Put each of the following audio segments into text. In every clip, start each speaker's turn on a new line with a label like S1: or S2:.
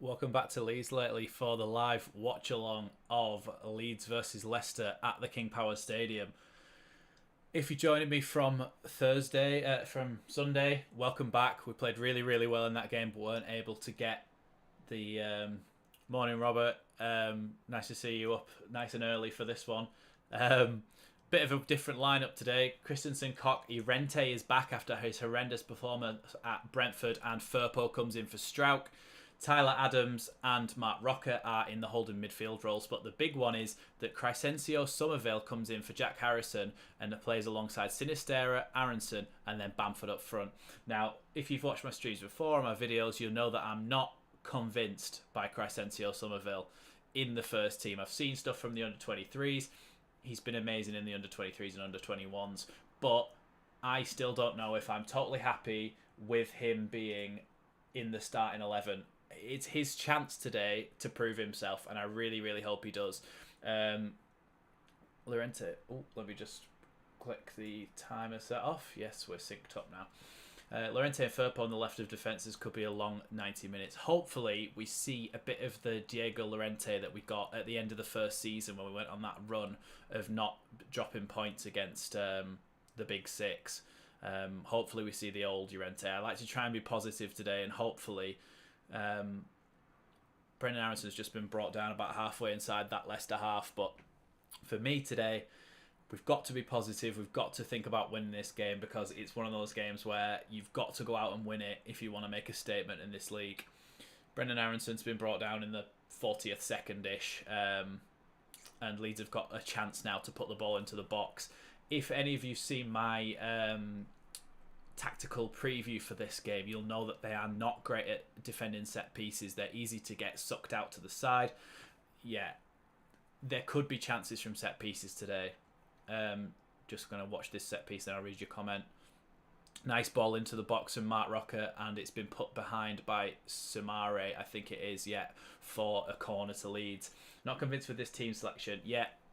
S1: Welcome back to Leeds Lately for the live watch along of Leeds versus Leicester at the King Power Stadium. If you're joining me from from Sunday, welcome back. We played really, really well in that game, but weren't able to get the morning, Robert. Nice to see you up nice and early for this one. Um, Bit of a different lineup today. Christensen, Koch, Irente is back after his horrendous performance at Brentford, and Firpo comes in for Strauch. Tyler Adams and Mark Rocker are in the holding midfield roles, but the big one is that Crescencio Somerville comes in for Jack Harrison and plays alongside Sinistera, Aronson, and then Bamford up front. Now, if you've watched my streams before, my videos, you'll know that I'm not convinced by Crescencio Somerville in the first team. I've seen stuff from the under-23s. He's been amazing in the under-23s and under-21s, but I still don't know if I'm totally happy with him being in the starting 11. It's his chance today to prove himself, and I really, really hope he does. Llorente, let me just click the timer set off. Yes, we're synced up now. Llorente and Firpo on the left of defences could be a long 90 minutes. Hopefully, we see a bit of the Diego Llorente that we got at the end of the first season when we went on that run of not dropping points against the Big Six. Hopefully, we see the old Llorente. I like to try and be positive today, and hopefully, Brendan Aronson's just been brought down about halfway inside that Leicester half. But for me today, we've got to be positive. We've got to think about winning this game, because it's one of those games where you've got to go out and win it if you want to make a statement in this league. Brendan Aronson's been brought down in the 40th second-ish, and Leeds have got a chance now to put the ball into the box. If any of you see my tactical preview for this game, you'll know that they are not great at defending set pieces. They're easy to get sucked out to the side. Yeah, there could be chances from set pieces today. Just going to watch this set piece and I'll read your comment. Nice ball into the box from Mark Rocker, and it's been put behind by Sumare, I think it is, for a corner to Leeds. Not convinced with this team selection.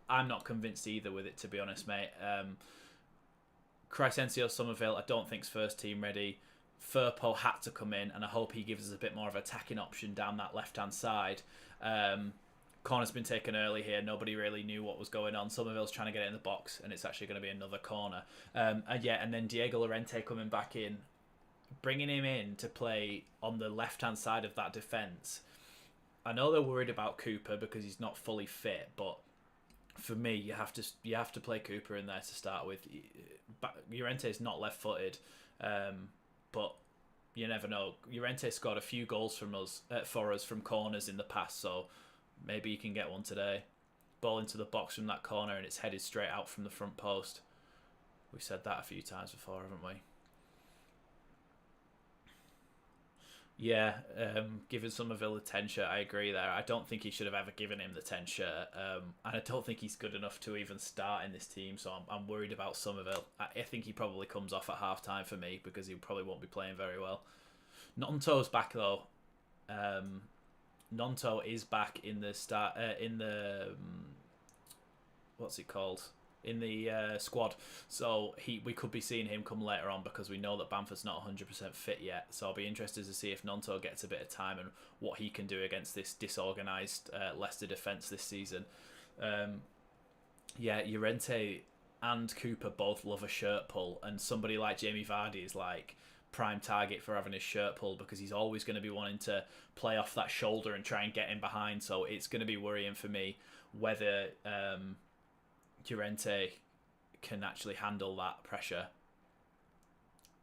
S1: I'm not convinced either with it, to be honest, mate. Crescencio Somerville, I don't think's first team ready. Firpo had to come in, and I hope he gives us a bit more of an attacking option down that left-hand side. Corner's been taken early here. Nobody really knew what was going on. Somerville's trying to get it in the box, and it's actually going to be another corner. And then Diego Llorente coming back in, bringing him in to play on the left-hand side of that defence. I know they're worried about Cooper because he's not fully fit, but for me, you have to play Cooper in there to start with. Llorente is not left-footed, but you never know. Llorente scored a few goals for us from corners in the past, so maybe you can get one today. Ball into the box from that corner, and it's headed straight out from the front post. We've said that a few times before, haven't we? Yeah, giving Somerville the 10 shirt, I agree there. I don't think he should have ever given him the 10 shirt, and I don't think he's good enough to even start in this team, so I'm worried about Somerville. I think he probably comes off at half-time for me, because he probably won't be playing very well. Nonto's back, though. Nonto is back in the what's it called? In the squad, so we could be seeing him come later on, because we know that Bamford's not 100% fit yet. So I'll be interested to see if Nonto gets a bit of time and what he can do against this disorganised Leicester defence this season. Llorente and Cooper both love a shirt pull, and somebody like Jamie Vardy is like prime target for having his shirt pulled, because he's always going to be wanting to play off that shoulder and try and get in behind. So it's going to be worrying for me whether Llorente can actually handle that pressure.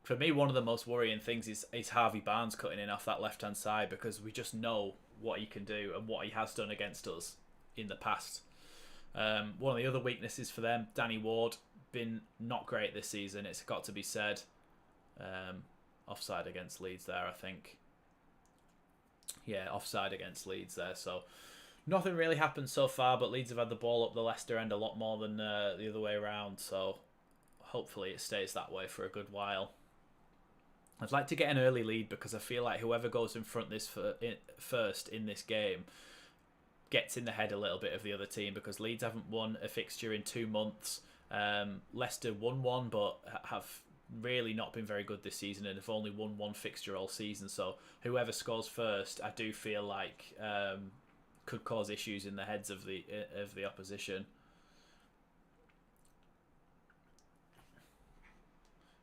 S1: For me, one of the most worrying things is Harvey Barnes cutting in off that left-hand side, because we just know what he can do and what he has done against us in the past. One of the other weaknesses for them, Danny Ward, been not great this season, it's got to be said. Offside against Leeds there, I think. Yeah, offside against Leeds there, so nothing really happened so far, but Leeds have had the ball up the Leicester end a lot more than the other way around, so hopefully it stays that way for a good while. I'd like to get an early lead, because I feel like whoever goes in front first in this game gets in the head a little bit of the other team, because Leeds haven't won a fixture in 2 months. Leicester won one, but have really not been very good this season and have only won one fixture all season. So whoever scores first, I do feel like could cause issues in the heads of the opposition.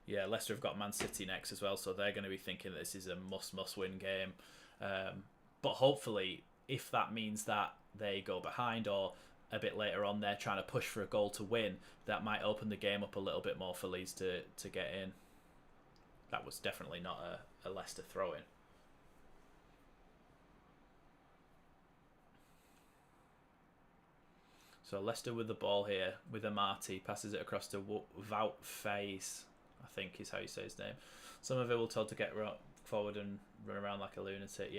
S1: Yeah, Leicester have got Man City next as well, so they're going to be thinking this is a must win game. But hopefully, if that means that they go behind or a bit later on they're trying to push for a goal to win, that might open the game up a little bit more for Leeds to get in. That was definitely not a Leicester throw-in. So Leicester with the ball here, with Amati, passes it across to Wout Faes, I think is how you say his name. Somerville told to get forward and run around like a lunatic.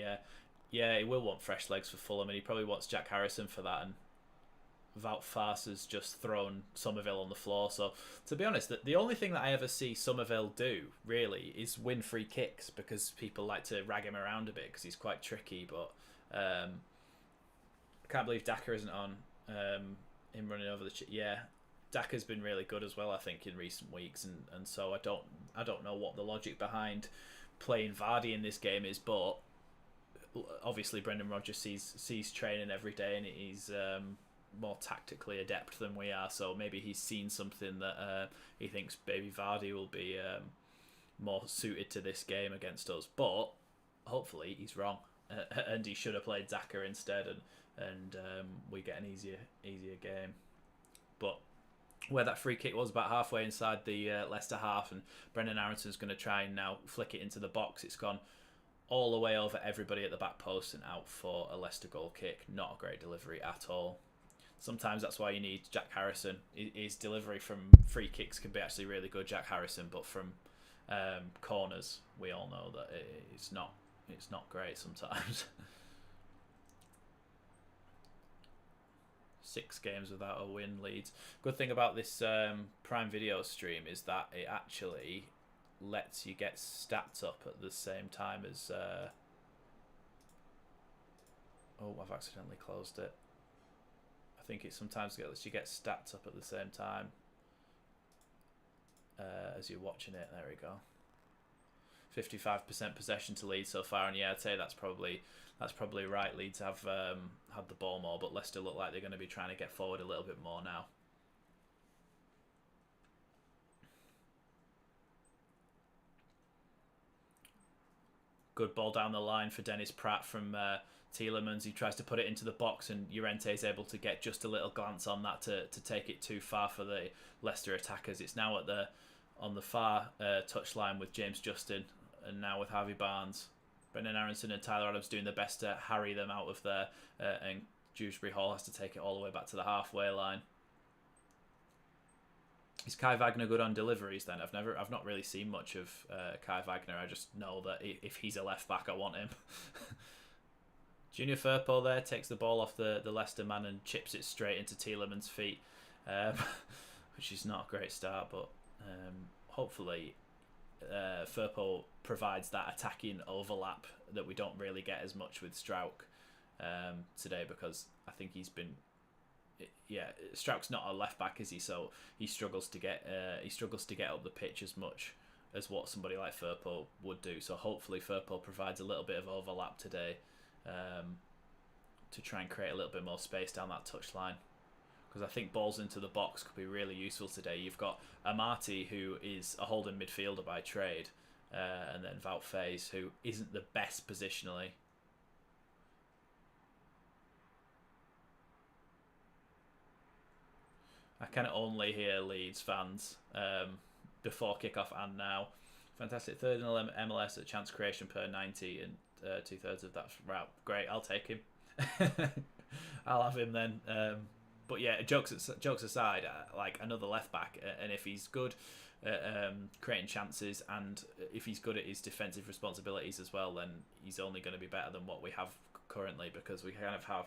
S1: Yeah, he will want fresh legs for Fulham, and he probably wants Jack Harrison for that. And Wout Faes has just thrown Somerville on the floor. So, to be honest, the only thing that I ever see Somerville do, really, is win free kicks, because people like to rag him around a bit because he's quite tricky. But I can't believe Daka isn't on him running over the... Yeah, Daka's been really good as well, I think, in recent weeks. And so I don't know what the logic behind playing Vardy in this game is, but obviously Brendan Rodgers sees training every day, and he's... more tactically adept than we are, so maybe he's seen something that he thinks maybe Vardy will be more suited to this game against us. But hopefully he's wrong, and he should have played Daka instead, and we get an easier game. But where that free kick was about halfway inside the Leicester half, and Brendan Aaronson's going to try and now flick it into the box. It's gone all the way over everybody at the back post and out for a Leicester goal kick. Not a great delivery at all. Sometimes that's why you need Jack Harrison. His delivery from free kicks can be actually really good, Jack Harrison, but from corners, we all know that it's not great sometimes. 6 games without a win, Leeds. Good thing about this Prime Video stream is that it actually lets you get stats up at the same time as... Oh, I've accidentally closed it. I think it sometimes lets you get stats up at the same time as you're watching it. There we go. 55% possession to Leeds so far, and yeah, I'd say that's probably right. Leeds have had the ball more, but Leicester look like they're going to be trying to get forward a little bit more now. Good ball down the line for Dennis Pratt from Tielemans. He tries to put it into the box, and Llorente is able to get just a little glance on that to take it too far for the Leicester attackers. It's now on the far touchline with James Justin, and now with Harvey Barnes. Brendan Aronson and Tyler Adams doing their best to harry them out of there, and Dewsbury Hall has to take it all the way back to the halfway line. Is Kai Wagner good on deliveries then? I've not really seen much of Kai Wagner. I just know that if he's a left back, I want him. Junior Firpo there takes the ball off the Leicester man and chips it straight into Tielemans' feet, which is not a great start, but hopefully Firpo provides that attacking overlap that we don't really get as much with Strauch today, because I think he's been... Yeah, Strauch's not a left back, is he? So he struggles to get up the pitch as much as what somebody like Firpo would do. So hopefully Firpo provides a little bit of overlap today to try and create a little bit more space down that touchline, because I think balls into the box could be really useful today. You've got Amati, who is a holding midfielder by trade, and then Wout Faes, who isn't the best positionally. I can only hear Leeds fans before kickoff and now. Fantastic. Third in MLS at chance creation per 90, and 2/3 of that route. Great, I'll take him. I'll have him then. But yeah, jokes aside, like another left back, and if he's good at creating chances, and if he's good at his defensive responsibilities as well, then he's only going to be better than what we have currently, because we kind of have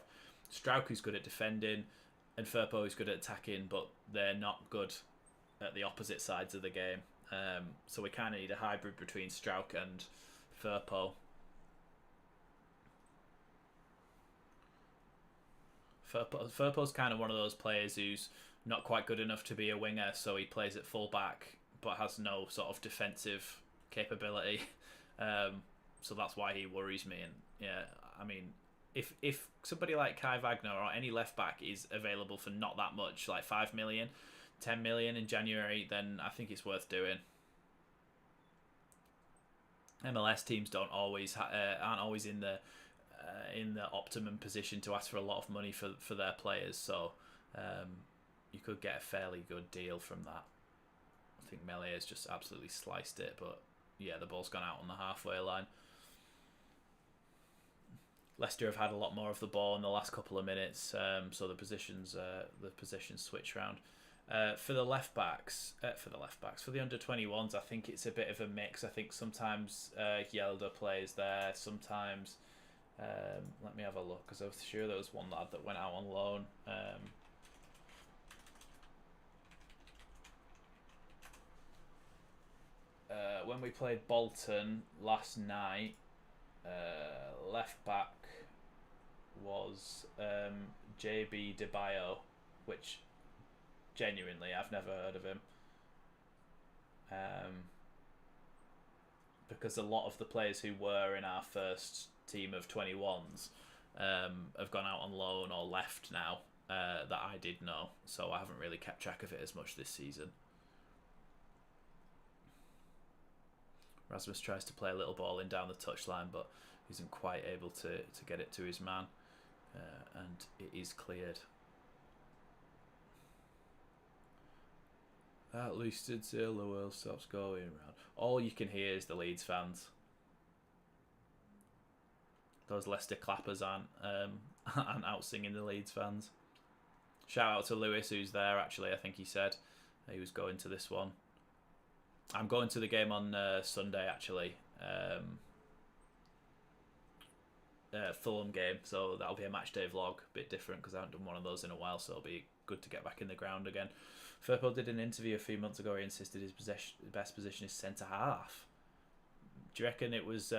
S1: Strauch, who's good at defending, and Firpo is good at attacking, but they're not good at the opposite sides of the game. So we kind of need a hybrid between Strauch and Firpo. Firpo's kind of one of those players who's not quite good enough to be a winger, so he plays at full back, but has no sort of defensive capability. So that's why he worries me. And yeah, I mean, if somebody like Kai Wagner or any left back is available for not that much, like 5 million, 10 million in January, then I think it's worth doing. MLS teams aren't always in the optimum position to ask for a lot of money for their players, so you could get a fairly good deal from that. I think Melee has just absolutely sliced it, but yeah, the ball's gone out on the halfway line. Leicester have had a lot more of the ball in the last couple of minutes, so the positions switch around. For the under 21s, I think it's a bit of a mix. I think sometimes Yelda plays there, sometimes. Let me have a look, because I was sure there was one lad that went out on loan. When we played Bolton last night, left back was JB DeBio, which genuinely I've never heard of him. Because a lot of the players who were in our first team of 21s have gone out on loan or left now that I did know, so I haven't really kept track of it as much this season. Rasmus tries to play a little ball in down the touchline, but isn't quite able to get it to his man, and it is cleared. At least until the world stops going round. All you can hear is the Leeds fans. Those Leicester clappers aren't out singing the Leeds fans. Shout out to Lewis, who's there actually. I think he said he was going to this one. I'm going to the game on Sunday actually. Fulham game, so that'll be a match day vlog. A bit different because I haven't done one of those in a while, so it'll be good to get back in the ground again. Firpo did an interview a few months ago. He insisted his best position is centre half. Do you reckon it was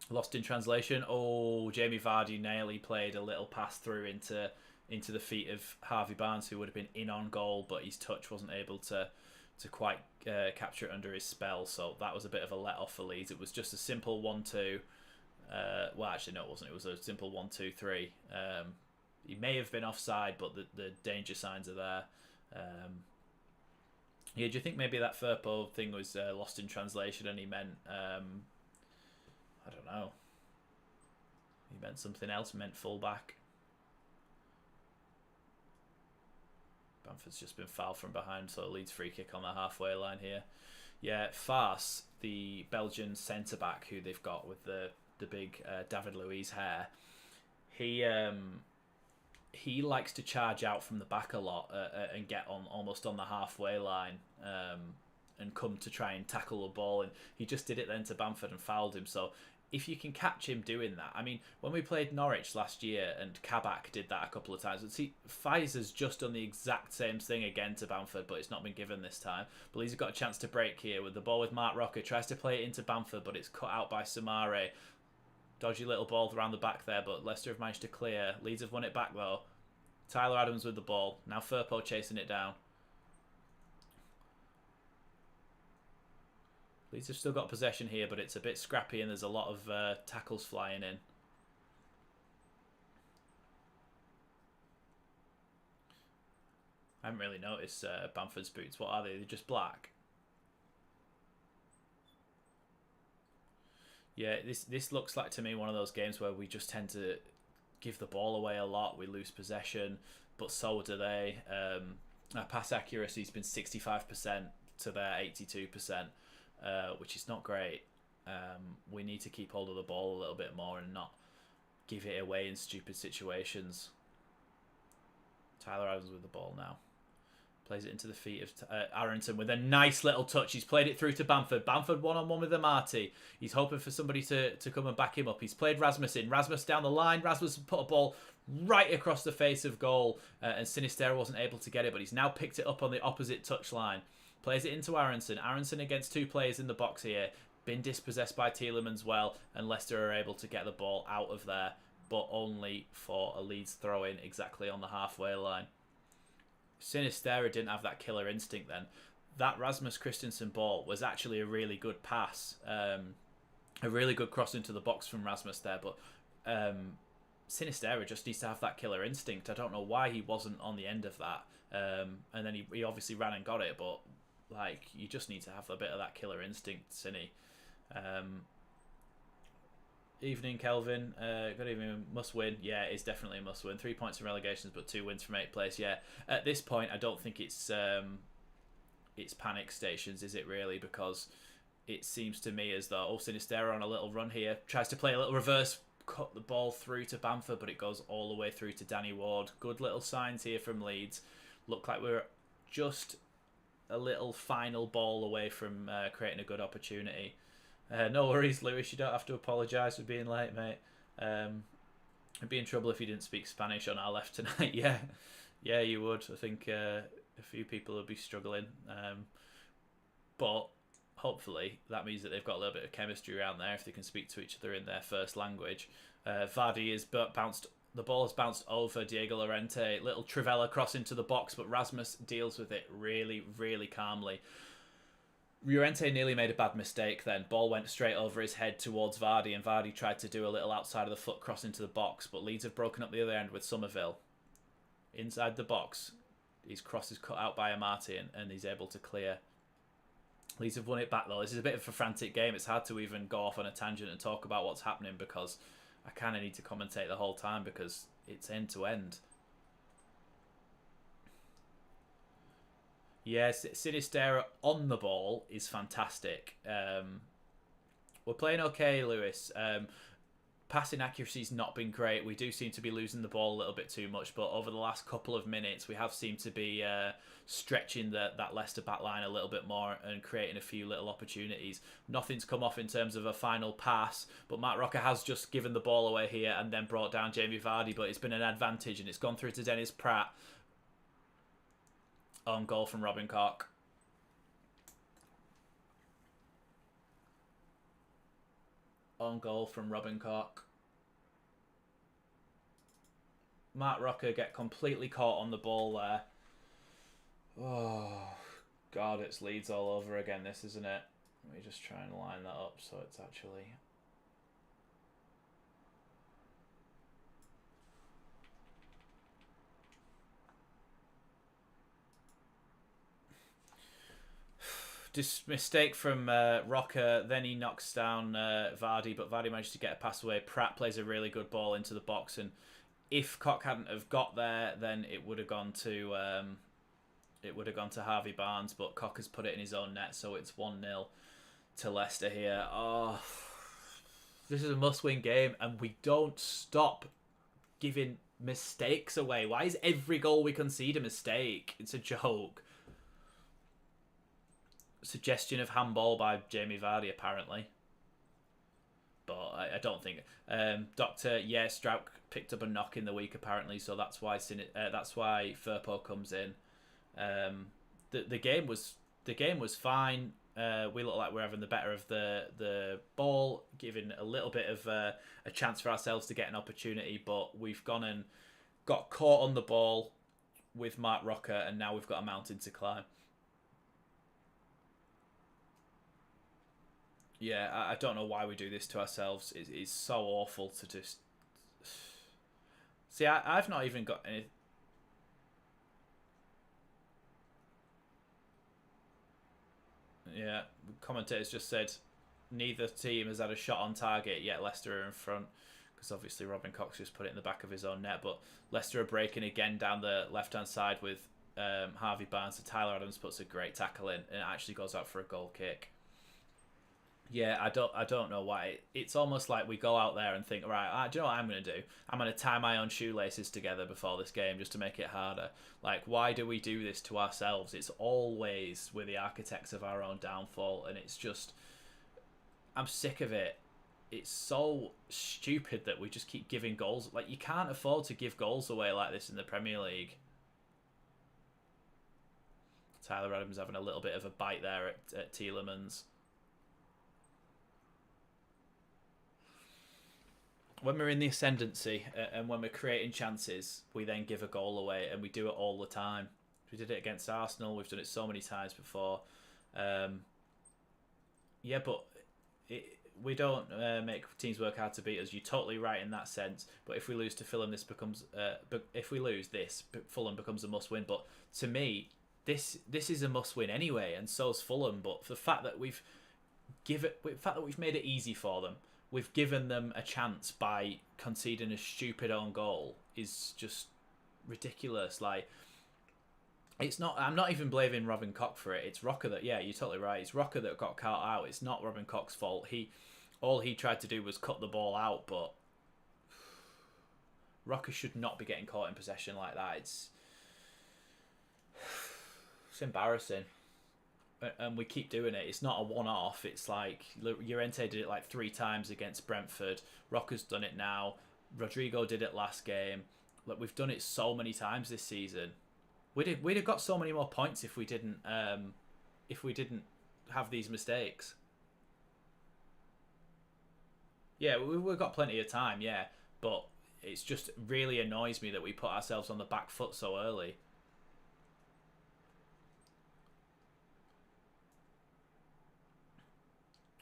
S1: lost in translation? Oh, Jamie Vardy nearly played a little pass through into the feet of Harvey Barnes, who would have been in on goal, but his touch wasn't able to quite capture it under his spell. So that was a bit of a let off for Leeds. It was just a simple 1-2. Well, actually, no, it wasn't. It was a simple 1-2-3. He may have been offside, but the danger signs are there. Yeah, do you think maybe that Firpo thing was lost in translation and he meant, I don't know, he meant something else, meant fullback? Bamford's just been fouled from behind, so Leeds free kick on the halfway line here. Yeah, Farce, the Belgian centre-back who they've got with the big David Luiz hair, he likes to charge out from the back a lot and get on almost on the halfway line and come to try and tackle the ball. And he just did it then to Bamford and fouled him. So if you can catch him doing that, I mean, when we played Norwich last year and Kabak did that a couple of times, but see, Pfizer's just done the exact same thing again to Bamford, but it's not been given this time. But Leeds have got a chance to break here with the ball with Mark Rocker. Tries to play it into Bamford, but it's cut out by Samare. Dodgy little ball around the back there, but Leicester have managed to clear. Leeds have won it back though. Tyler Adams with the ball. Now Firpo chasing it down. Leeds have still got possession here, but it's a bit scrappy and there's a lot of tackles flying in. I haven't really noticed Bamford's boots. What are they? They're just black. Yeah, this looks like to me one of those games where we just tend to give the ball away a lot. We lose possession, but so do they. Our pass accuracy's been 65% to their 82%, which is not great. We need to keep hold of the ball a little bit more and not give it away in stupid situations. Tyler Adams with the ball now. Plays it into the feet of Arrington with a nice little touch. He's played it through to Bamford. Bamford one-on-one with Amati. He's hoping for somebody to come and back him up. He's played Rasmus in. Rasmus down the line. Rasmus put a ball right across the face of goal. And Sinisterra wasn't able to get it, but he's now picked it up on the opposite touchline. Plays it into Aronson. Aronson against two players in the box here. Been dispossessed by Tielemans well. And Leicester are able to get the ball out of there, but only for a Leeds throw-in exactly on the halfway line. Sinisterra didn't have that killer instinct then. that Rasmus Christensen ball was actually a really good pass, a really good cross into the box from Rasmus there. But Sinistera just needs to have that killer instinct. I don't know why he wasn't on the end of that. And then he obviously ran and got it, but like you just need to have a bit of that killer instinct, Cine. Evening, Kelvin. Good evening. Must win. Yeah, it's definitely a must win. 3 points in relegations, but 2 wins from 8th place. Yeah, at this point, I don't think it's panic stations, is it really? Because it seems to me as though Sinistera on a little run here tries to play a little reverse, cut the ball through to Bamford, but it goes all the way through to Danny Ward. Good little signs here from Leeds. Look like we're just a little final ball away from creating a good opportunity. No worries, Lewis. You don't have to apologise for being late, mate. I'd be in trouble if you didn't speak Spanish on our left tonight. Yeah, you would. I think a few people would be struggling. But hopefully that means that they've got a little bit of chemistry around there if they can speak to each other in their first language. Vardy is bounced. The ball has bounced over Diego Llorente. Little Trivela cross into the box, but Rasmus deals with it really, really calmly. Llorente nearly made a bad mistake then. Ball went straight over his head towards Vardy, and Vardy tried to do a little outside of the foot cross into the box, but Leeds have broken up the other end with Somerville. Inside the box, his cross is cut out by Amati, and he's able to clear. Leeds have won it back though. This is a bit of a frantic game. It's hard to even go off on a tangent and talk about what's happening because I kind of need to commentate the whole time because it's end to end. Yes, Sinistera on the ball is fantastic. We're playing okay, Lewis. Passing accuracy's not been great. We do seem to be losing the ball a little bit too much, but over the last couple of minutes, we have seemed to be stretching that Leicester backline a little bit more and creating a few little opportunities. Nothing's come off in terms of a final pass, but Matt Rocker has just given the ball away here and then brought down Jamie Vardy, but it's been an advantage and it's gone through to Dennis Pratt. On goal from Robin Koch. On goal from Robin Koch. Matt Rocker get completely caught on the ball there. Oh, God, it's Leeds all over again, this, isn't it? Let me just try and line that up so it's actually... Just mistake from Rocker, then he knocks down Vardy, but Vardy managed to get a pass away. Pratt plays a really good ball into the box, and if Koch hadn't have got there, then it would have gone to Harvey Barnes, but Koch has put it in his own net, so it's 1-0 to Leicester here. Oh, this is a must-win game, and we don't stop giving mistakes away. Why is every goal we concede a mistake? It's a joke. Suggestion of handball by Jamie Vardy, apparently. But I don't think... Doctor, yeah, Strouk picked up a knock in the week, apparently, so that's why Firpo comes in. The game was fine. We look like we're having the better of the ball, giving a little bit of a chance for ourselves to get an opportunity, but we've gone and got caught on the ball with Mark Rocker, and now we've got a mountain to climb. Yeah, I don't know why we do this to ourselves. It's so awful to just... See, I've not even got any... Yeah, commentators just said neither team has had a shot on target yet. Leicester are in front because obviously Robin Koch just put it in the back of his own net. But Leicester are breaking again down the left-hand side with Harvey Barnes. So Tyler Adams puts a great tackle in and it actually goes out for a goal kick. Yeah, I don't know why. It's almost like we go out there and think, right, do you know what I'm going to do? I'm going to tie my own shoelaces together before this game just to make it harder. Like, why do we do this to ourselves? It's always we're the architects of our own downfall, and it's just... I'm sick of it. It's so stupid that we just keep giving goals. Like, you can't afford to give goals away like this in the Premier League. Tyler Adams having a little bit of a bite there at Tielemans. When we're in the ascendancy and when we're creating chances, we then give a goal away, and we do it all the time. We did it against Arsenal. We've done it so many times before. Yeah, but we don't make teams work hard to beat us. You're totally right in that sense. But if we lose to Fulham, this becomes if we lose this, Fulham becomes a must-win. But to me, this is a must-win anyway, and so's Fulham. But the fact that we've made it easy for them, we've given them a chance by conceding a stupid own goal is just ridiculous. Like, it's not. I'm not even blaming Robin Koch for it. It's Rocker that. Yeah, you're totally right. It's Rocker that got caught out. It's not Robin Koch's fault. All he tried to do was cut the ball out, but Rocker should not be getting caught in possession like that. It's embarrassing, and we keep doing it. It's not a one-off. It's like Llorente did it like 3 times against Brentford. Rocker's done it now. Rodrigo did it last game. Look, we've done it so many times this season. We'd have got so many more points if we didn't have these mistakes. Yeah, we've got plenty of time, yeah, but it's just really annoys me that we put ourselves on the back foot so early.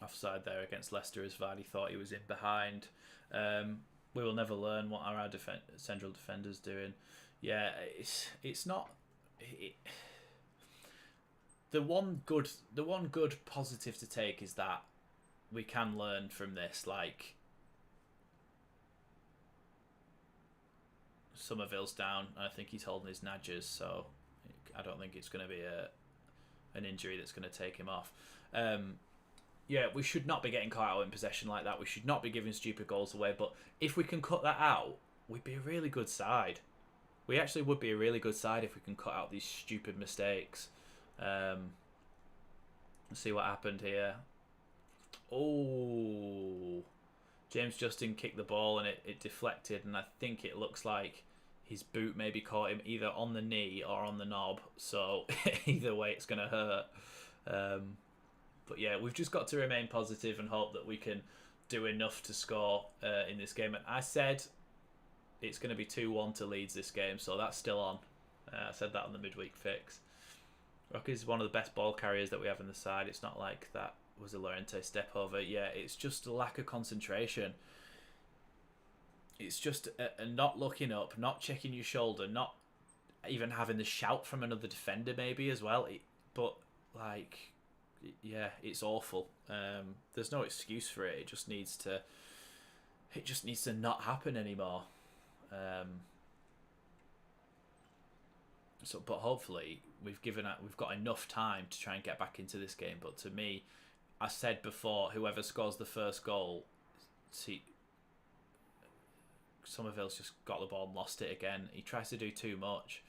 S1: Offside there against Leicester as Vardy thought he was in behind. We will never learn what our central defender's doing. Yeah, it's not. The one good positive to take is that we can learn from this. Like, Somerville's down, and I think he's holding his nudges, so I don't think it's going to be an injury that's going to take him off. Yeah, we should not be getting caught out in possession like that. We should not be giving stupid goals away. But if we can cut that out, we'd be a really good side. We actually would be a really good side if we can cut out these stupid mistakes. Let's see what happened here. Oh, James Justin kicked the ball and it deflected, and I think it looks like his boot maybe caught him either on the knee or on the knob. So either way, it's going to hurt. But yeah, we've just got to remain positive and hope that we can do enough to score in this game. And I said it's going to be 2-1 to Leeds this game, so that's still on. I said that on the midweek fix. Rocky's one of the best ball carriers that we have in the side. It's not like that was a Llorente step over. Yeah, it's just a lack of concentration. It's just a not looking up, not checking your shoulder, not even having the shout from another defender maybe as well. But like, yeah, it's awful. There's no excuse for it. It just needs to not happen anymore. But hopefully we've got enough time to try and get back into this game. But to me, I said before, whoever scores the first goal, Somerville's just got the ball and lost it again. He tries to do too much.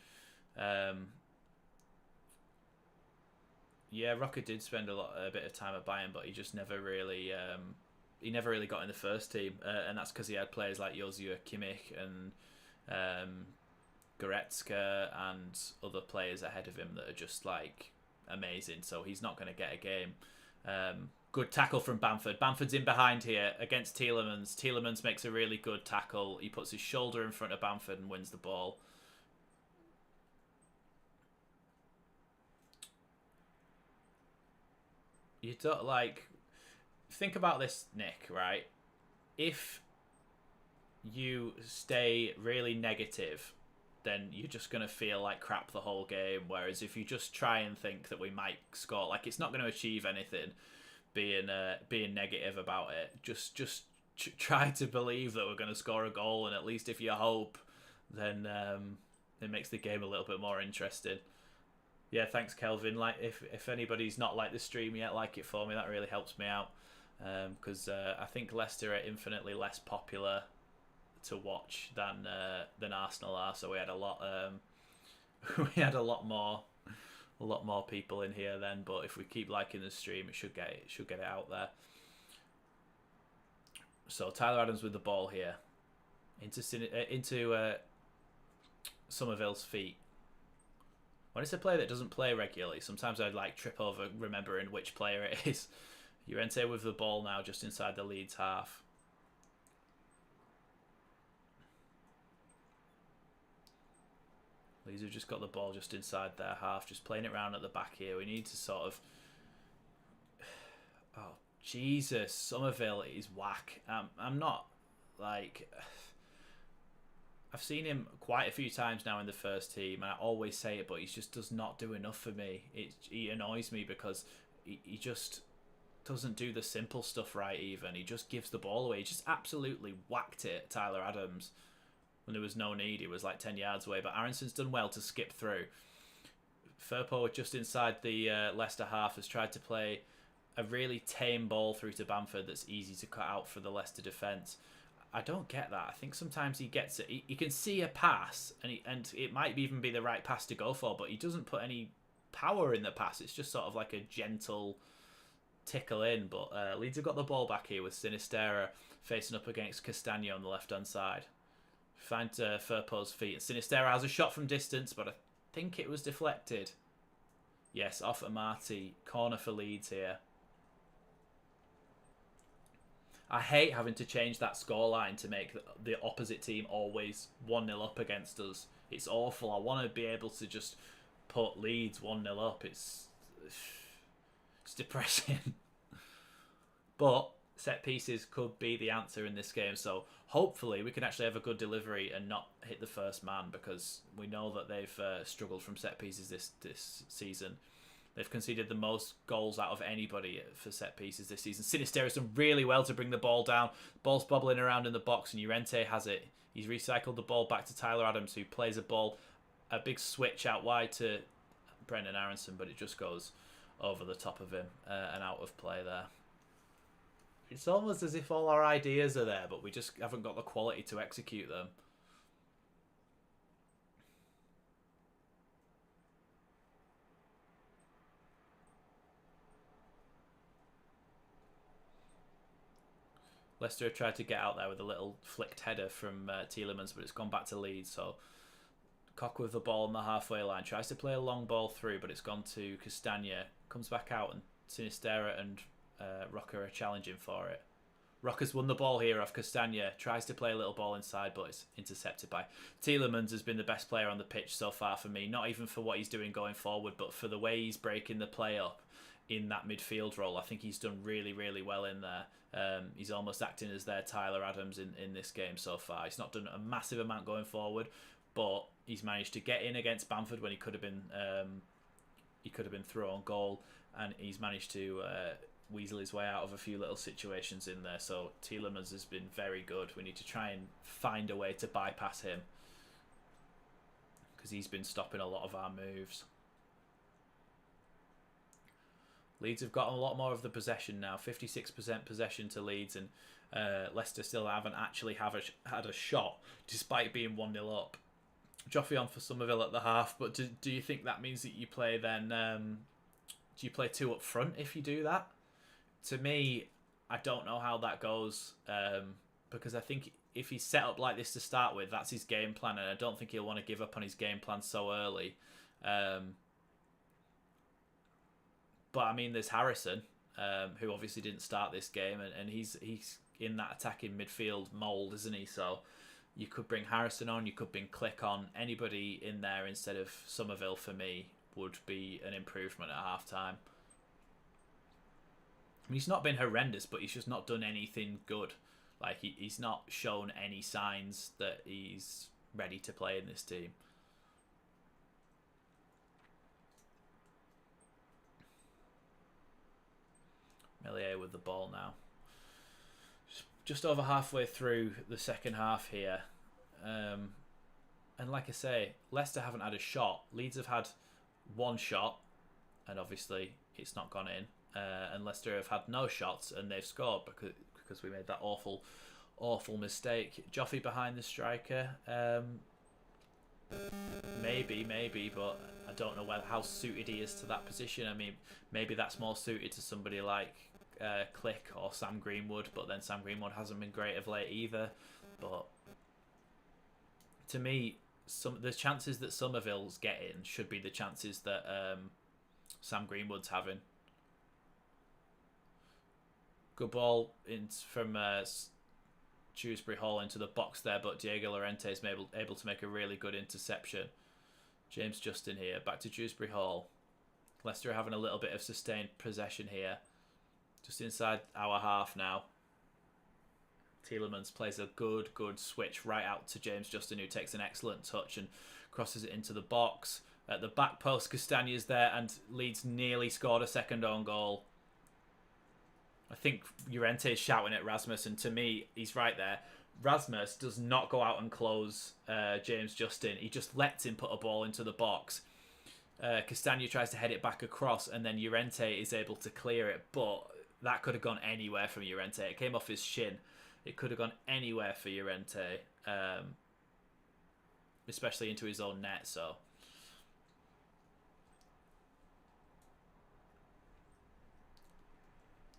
S1: Yeah, Rocker did spend a bit of time at Bayern, but he just never really got in the first team, and that's because he had players like Joshua Kimmich and Goretzka and other players ahead of him that are just like amazing. So he's not going to get a game. Good tackle from Bamford. Bamford's in behind here against Tielemans. Tielemans makes a really good tackle. He puts his shoulder in front of Bamford and wins the ball. You don't like... Think about this, Nick, right? If you stay really negative, then you're just going to feel like crap the whole game. Whereas if you just try and think that we might score, like, it's not going to achieve anything being negative about it. Just try to believe that we're going to score a goal, and at least if you hope, then it makes the game a little bit more interesting. Yeah, thanks, Kelvin. Like, if anybody's not liked the stream yet, like it for me. That really helps me out. Because I think Leicester are infinitely less popular to watch than Arsenal are. So we had a lot more people in here then. But if we keep liking the stream, it should get it out there. So Tyler Adams with the ball here into Somerville's feet. When it's a player that doesn't play regularly, sometimes I'd like trip over remembering which player it is. Llorente with the ball now just inside the Leeds half. Leeds have just got the ball just inside their half, just playing it around at the back here. We need to sort of... Oh, Jesus. Somerville is whack. I'm not, like... I've seen him quite a few times now in the first team, and I always say it, but he just does not do enough for me. He annoys me because he just doesn't do the simple stuff right even. He just gives the ball away. He just absolutely whacked it at Tyler Adams when there was no need. He was like 10 yards away, but Aronson's done well to skip through. Firpo, just inside the Leicester half, has tried to play a really tame ball through to Bamford that's easy to cut out for the Leicester defence. I don't get that. I think sometimes he gets it. He can see a pass, and it might even be the right pass to go for, but he doesn't put any power in the pass. It's just sort of like a gentle tickle in. But Leeds have got the ball back here with Sinistera facing up against Castagno on the left-hand side. Find Firpo's feet. And Sinistera has a shot from distance, but I think it was deflected. Yes, off Amati. Corner for Leeds here. I hate having to change that scoreline to make the opposite team always 1-0 up against us. It's awful. I want to be able to just put Leeds 1-0 up. It's depressing. But set pieces could be the answer in this game. So hopefully we can actually have a good delivery and not hit the first man, because we know that they've struggled from set pieces this season. They've conceded the most goals out of anybody for set pieces this season. Sinistera's done really well to bring the ball down. Ball's bobbling around in the box, and Llorente has it. He's recycled the ball back to Tyler Adams, who plays a big switch out wide to Brendan Aronson, but it just goes over the top of him and out of play there. It's almost as if all our ideas are there, but we just haven't got the quality to execute them. Leicester have tried to get out there with a little flicked header from Tielemans, but it's gone back to Leeds. So Cock with the ball on the halfway line. Tries to play a long ball through, but it's gone to Castagna. Comes back out, and Sinistera and Rocker are challenging for it. Rocker's won the ball here off Castagna. Tries to play a little ball inside, but it's intercepted by Tielemans. Has been the best player on the pitch so far for me. Not even for what he's doing going forward, but for the way he's breaking the play up in that midfield role. I think he's done really, really well in there. He's almost acting as their Tyler Adams in this game so far. He's not done a massive amount going forward, but he's managed to get in against Bamford when he could have been through on goal, and he's managed to weasel his way out of a few little situations in there. So Tielemans has been very good. We need to try and find a way to bypass him, because he's been stopping a lot of our moves. Leeds have got a lot more of the possession now. 56% possession to Leeds, and Leicester still haven't actually had a shot, despite being 1-0 up. Joffrey on for Somerville at the half, but do you think that means that you play then... do you play two up front if you do that? To me, I don't know how that goes, because I think if he's set up like this to start with, that's his game plan, and I don't think he'll want to give up on his game plan so early. But I mean, there's Harrison, who obviously didn't start this game, and he's in that attacking midfield mould, isn't he? So you could bring Harrison on, you could bring Click on. Anybody in there instead of Somerville for me would be an improvement at half time. I mean, he's not been horrendous, but he's just not done anything good. Like he's not shown any signs that he's ready to play in this team. Meslier with the ball now. Just over halfway through the second half here. And like I say, Leicester haven't had a shot. Leeds have had one shot, and obviously it's not gone in. And Leicester have had no shots, and they've scored because we made that awful mistake. Joffrey behind the striker. Maybe, but I don't know how suited he is to that position. I mean, maybe that's more suited to somebody like Click or Sam Greenwood, but then Sam Greenwood hasn't been great of late either. But to me, the chances that Somerville's getting should be the chances that Sam Greenwood's having. Good ball from Shrewsbury Hall into the box there, but Diego Llorente is able to make a really good interception. James Justin here, back to Dewsbury Hall. Leicester are having a little bit of sustained possession here. Just inside our half now. Tielemans plays a good switch right out to James Justin, who takes an excellent touch and crosses it into the box. At the back post, Castagne's there, and Leeds nearly scored a second own goal. I think Llorente is shouting at Rasmus, and to me, he's right there. Rasmus does not go out and close James Justin. He just lets him put a ball into the box. Castagne tries to head it back across, and then Llorente is able to clear it, but that could have gone anywhere from Llorente. It came off his shin. It could have gone anywhere for Llorente, especially into his own net. So,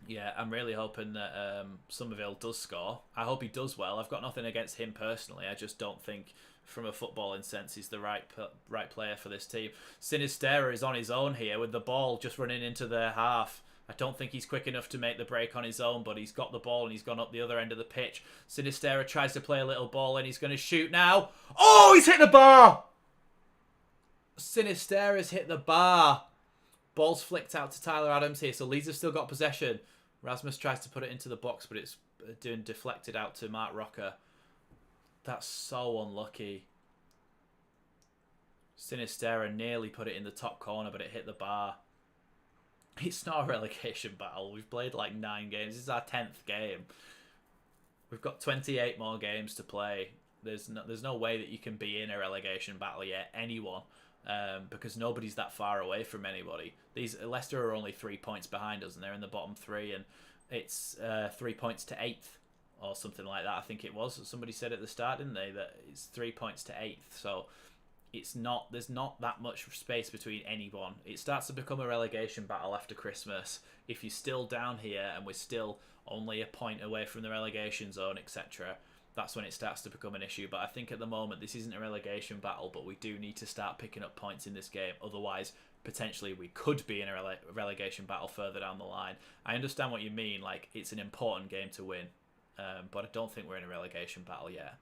S1: yeah, I'm really hoping that Somerville does score. I hope he does well. I've got nothing against him personally. I just don't think, from a footballing sense, he's the right player for this team. Sinisterra is on his own here with the ball just running into their half. I don't think he's quick enough to make the break on his own, but he's got the ball and he's gone up the other end of the pitch. Sinisterra tries to play a little ball and he's going to shoot now. Oh, he's hit the bar! Sinisterra's hit the bar. Ball's flicked out to Tyler Adams here, so Leeds have still got possession. Rasmus tries to put it into the box, but it's doing deflected out to Mark Rocker. That's so unlucky. Sinisterra nearly put it in the top corner, but it hit the bar. It's not a relegation battle. We've played like 9 games. This is our 10th game. We've got 28 more games to play. There's no way that you can be in a relegation battle yet, anyone, because nobody's that far away from anybody. Leicester are only 3 points behind us, and they're in the bottom 3, and it's 3 points to 8th or something like that. I think it was. Somebody said at the start, didn't they, that it's 3 points to 8th. So there's not that much space between anyone. It starts to become a relegation battle after Christmas. If you're still down here and we're still only a point away from the relegation zone, etc., that's when it starts to become an issue. But I think at the moment this isn't a relegation battle, but we do need to start picking up points in this game. Otherwise, potentially we could be in a relegation battle further down the line. I understand what you mean, like it's an important game to win, but I don't think we're in a relegation battle yet.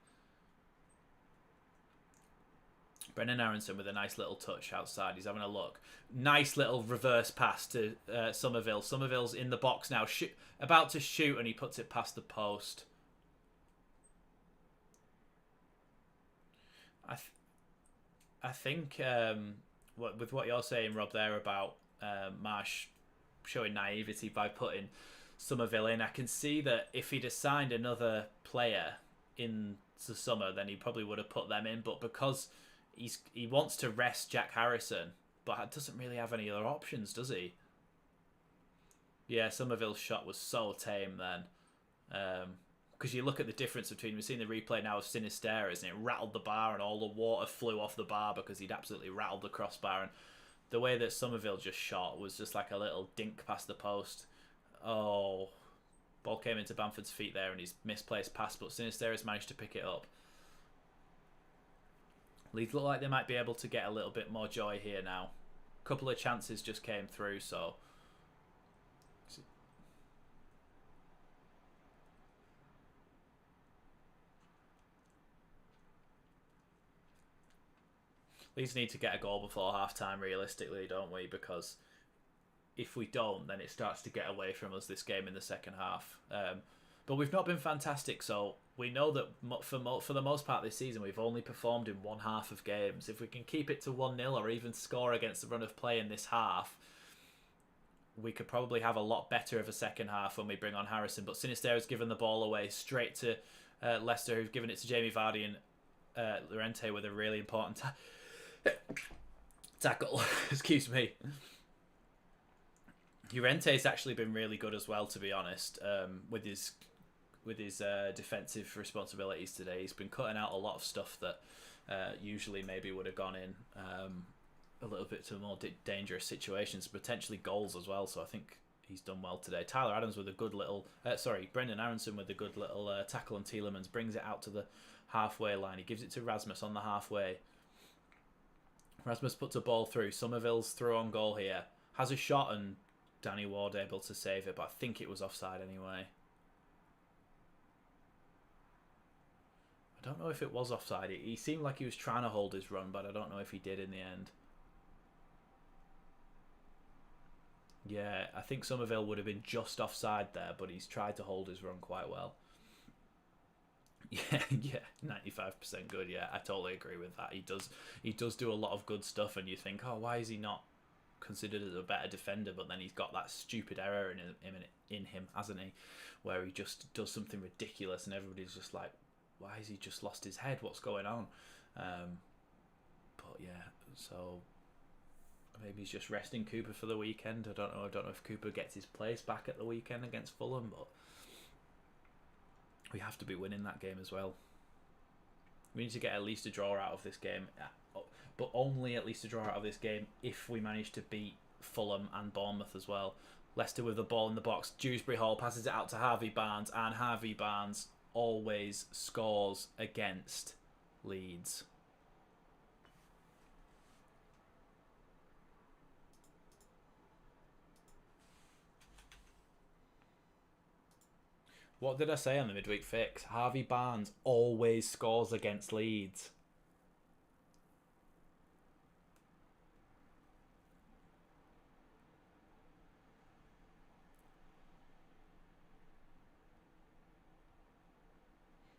S1: Brendan Aronson with a nice little touch outside. He's having a look. Nice little reverse pass to Somerville. Somerville's in the box now, about to shoot, and he puts it past the post. I think with what you're saying, Rob, there about Marsh showing naivety by putting Somerville in, I can see that if he'd assigned another player in the summer, then he probably would have put them in. But because he wants to rest Jack Harrison, but doesn't really have any other options, does he? Yeah, Somerville's shot was so tame then. Because you look at the difference between, we've seen the replay now of Sinisterra's, and it rattled the bar and all the water flew off the bar because he'd absolutely rattled the crossbar. And the way that Somerville just shot was just like a little dink past the post. Oh, ball came into Bamford's feet there and he's misplaced pass, but Sinisterra's managed to pick it up. Leeds look like they might be able to get a little bit more joy here now. A couple of chances just came through, so Leeds need to get a goal before half-time, realistically, don't we? Because if we don't, then it starts to get away from us, this game in the second half. But we've not been fantastic, so we know that for the most part this season, we've only performed in one half of games. If we can keep it to 1-0 or even score against the run of play in this half, we could probably have a lot better of a second half when we bring on Harrison. But Sinisterra's given the ball away straight to Leicester, who've given it to Jamie Vardy, and Llorente with a really important tackle. Excuse me. Llorente's actually been really good as well, to be honest, with his defensive responsibilities today. He's been cutting out a lot of stuff that usually maybe would have gone in a little bit to more dangerous situations, potentially goals as well. So I think he's done well today. Tyler Adams with a good little... Brendan Aronson with a good little tackle on Tielemans. Brings it out to the halfway line. He gives it to Rasmus on the halfway. Rasmus puts a ball through. Somerville's through on goal here. Has a shot and Danny Ward able to save it, but I think it was offside anyway. I I don't know if it was offside. He seemed like he was trying to hold his run, but I don't know if he did in the end. Yeah, I think Somerville would have been just offside there, but he's tried to hold his run quite well. Yeah, 95% good. Yeah, I totally agree with that. He does do a lot of good stuff, and you think, oh, why is he not considered as a better defender? But then he's got that stupid error in him, hasn't he? Where he just does something ridiculous, and everybody's just like, why has he just lost his head? What's going on? But yeah, so maybe he's just resting Cooper for the weekend. I don't know. I don't know if Cooper gets his place back at the weekend against Fulham, but we have to be winning that game as well. We need to get at least a draw out of this game, but only at least a draw out of this game if we manage to beat Fulham and Bournemouth as well. Leicester with the ball in the box. Dewsbury Hall passes it out to Harvey Barnes, and Harvey Barnes always scores against Leeds. What did I say on the midweek fix? Harvey Barnes always scores against Leeds.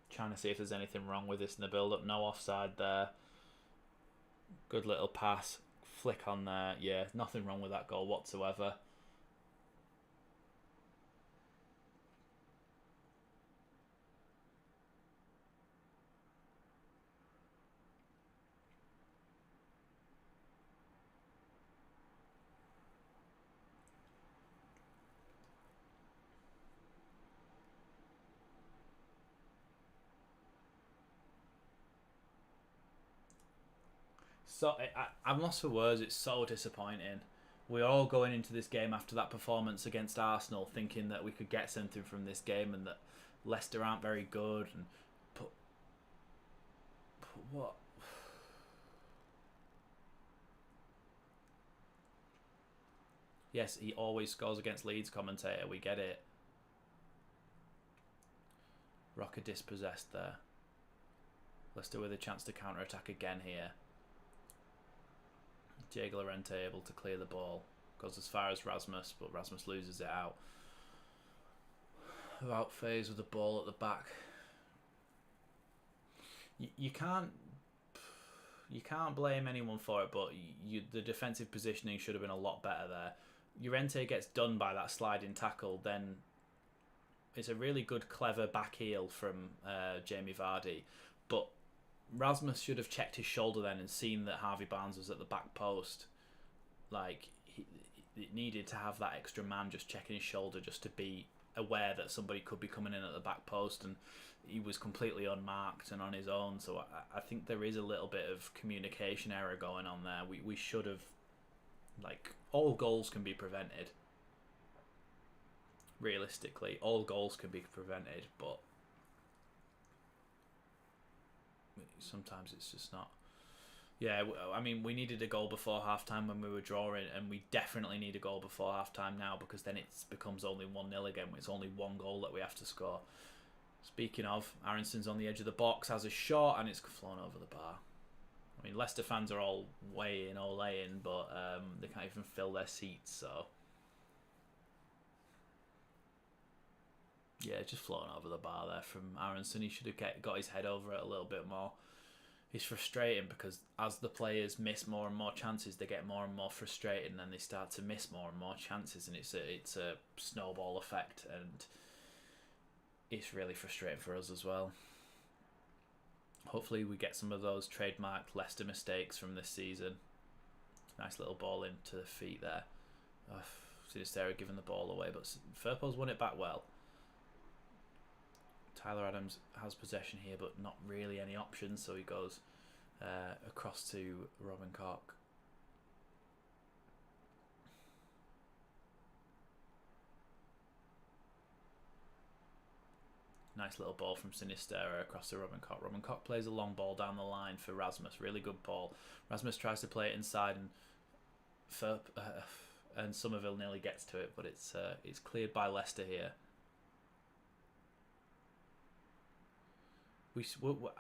S1: Trying to see if there's anything wrong with this in the build-up. No offside there. Good little pass. Flick on there. Yeah, nothing wrong with that goal whatsoever. So I'm lost for words. It's so disappointing. We're all going into this game after that performance against Arsenal, thinking that we could get something from this game and that Leicester aren't very good. And but what? Yes, he always scores against Leeds. Commentator, we get it. Rocker dispossessed there. Leicester with a chance to counter-attack again here. Diego Llorente able to clear the ball. Goes as far as Rasmus, but Rasmus loses it out. About phase with the ball at the back. You can't blame anyone for it, but the defensive positioning should have been a lot better there. Llorente gets done by that sliding tackle, then it's a really good, clever back heel from Jamie Vardy, but Rasmus should have checked his shoulder then and seen that Harvey Barnes was at the back post. Like, it needed to have that extra man just checking his shoulder just to be aware that somebody could be coming in at the back post, and he was completely unmarked and on his own. So I think there is a little bit of communication error going on there. We should have, like, all goals can be prevented. Realistically, all goals can be prevented, but sometimes it's just not. Yeah, I mean, we needed a goal before halftime when we were drawing, and we definitely need a goal before halftime now, because then it becomes only 1-0 again. It's only one goal that we have to score. Speaking of, Aronson's on the edge of the box, has a shot, and it's flown over the bar. I mean, Leicester fans are all way in, all in, but they can't even fill their seats, so yeah, just flown over the bar there from Aronson. He should have got his head over it a little bit more. It's frustrating because as the players miss more and more chances, they get more and more frustrated, and then they start to miss more and more chances, and it's a snowball effect, and it's really frustrating for us as well. Hopefully we get some of those trademarked Leicester mistakes from this season. Nice little ball into the feet there. Sinistera giving the ball away, but Firpo's won it back well. Tyler Adams has possession here, but not really any options, so he goes across to Robin Koch. Nice little ball from Sinistera across to Robin Koch. Robin Koch plays a long ball down the line for Rasmus. Really good ball. Rasmus tries to play it inside, and Somerville nearly gets to it, but it's cleared by Leicester here.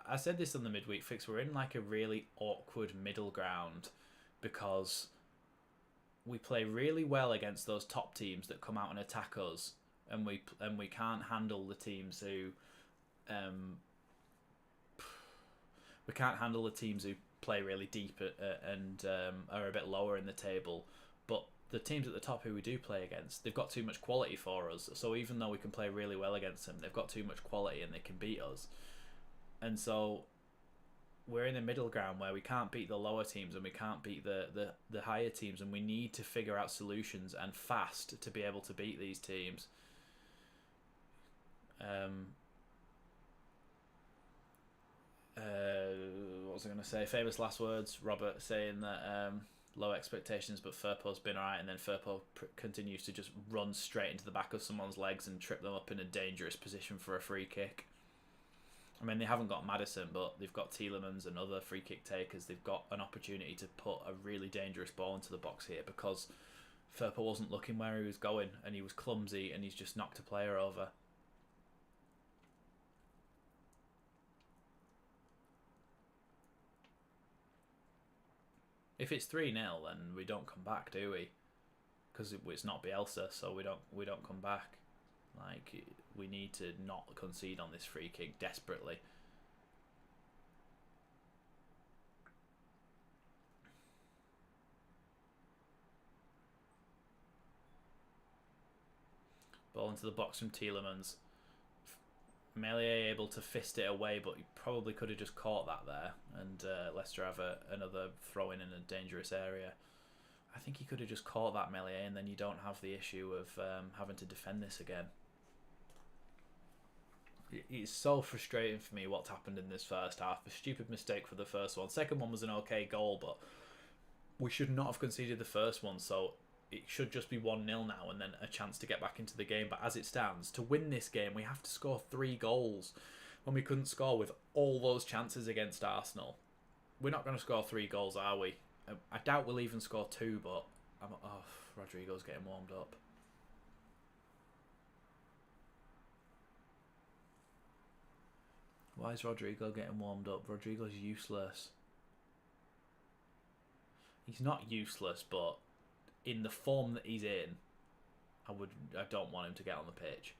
S1: I said this on the midweek fix. We're in like a really awkward middle ground because we play really well against those top teams that come out and attack us, and we can't handle the teams who we can't handle the teams who play really deep and are a bit lower in the table. But the teams at the top who we do play against, they've got too much quality for us. So even though we can play really well against them, they've got too much quality and they can beat us. And so we're in the middle ground where we can't beat the lower teams and we can't beat the higher teams, and we need to figure out solutions and fast to be able to beat these teams. What was I going to say? Famous last words. Robert saying that low expectations, but Firpo's been alright, and then Firpo continues to just run straight into the back of someone's legs and trip them up in a dangerous position for a free kick. I mean, they haven't got Maddison, but they've got Tielemans and other free kick takers. They've got an opportunity to put a really dangerous ball into the box here because Firpo wasn't looking where he was going, and he was clumsy, and he's just knocked a player over. If it's 3-0, then we don't come back, do we? Because it's not Bielsa, so we don't come back. Like, we need to not concede on this free kick desperately. Ball into the box from Tielemans. Meslier able to fist it away, but he probably could have just caught that there, and Leicester have another throw-in a dangerous area. I think he could have just caught that Meslier, and then you don't have the issue of having to defend this again. It's so frustrating for me what's happened in this first half. A stupid mistake for the first one. Second one was an okay goal, but we should not have conceded the first one, so it should just be 1-0 now and then a chance to get back into the game. But as it stands, to win this game, we have to score 3 goals when we couldn't score with all those chances against Arsenal. We're not going to score 3 goals, are we? I doubt we'll even score 2, but Rodrigo's getting warmed up. Why is Rodrigo getting warmed up? Rodrigo's useless. He's not useless, but in the form that he's in, I don't want him to get on the pitch.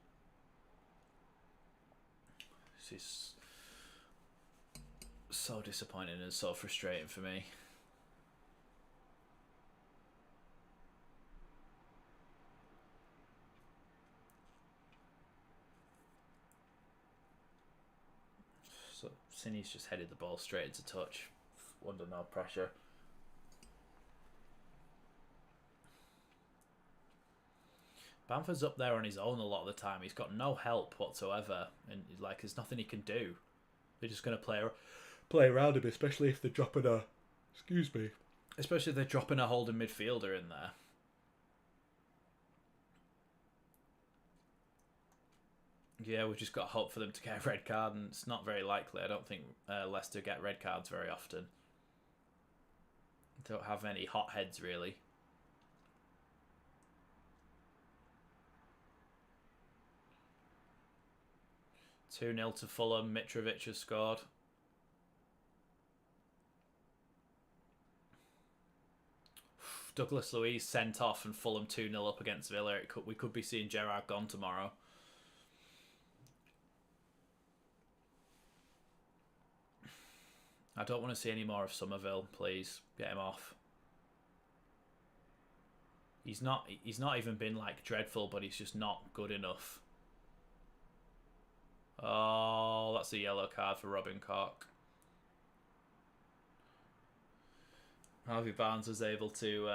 S1: This is so disappointing and so frustrating for me. So Cine's just headed the ball straight into touch under no pressure. Bamford's up there on his own a lot of the time. He's got no help whatsoever, and like there's nothing he can do. They're just going to play around him, especially if they're dropping a especially if they're dropping a holding midfielder in there. Yeah, we've just got hope for them to get a red card, and it's not very likely. I don't think Leicester get red cards very often. Don't have any hotheads really. (2-0) to Fulham. Mitrovic has scored. Douglas Luiz sent off, and Fulham 2-0 up against Villa. We could be seeing Gerrard gone tomorrow. I don't want to see any more of Somerville, please. Get him off. He's not even been like dreadful, but he's just not good enough. Oh, that's a yellow card for Robin Koch. Harvey Barnes was able to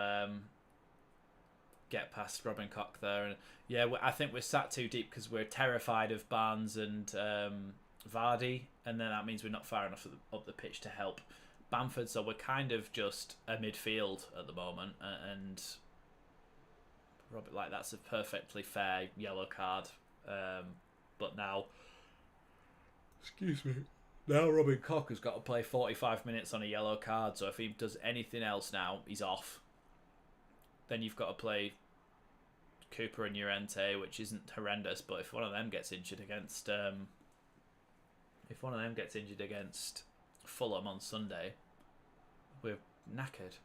S1: get past Robin Koch there, and yeah, I think we're sat too deep because we're terrified of Barnes and Vardy, and then that means we're not far enough up the pitch to help Bamford. So we're kind of just a midfield at the moment, and Robert, like, that's a perfectly fair yellow card. But now, now Robin Koch has got to play 45 minutes on a yellow card. So if he does anything else now, he's off. Then you've got to play Cooper and Llorente, which isn't horrendous, but if one of them gets injured against If one of them gets injured against Fulham on Sunday, we're knackered.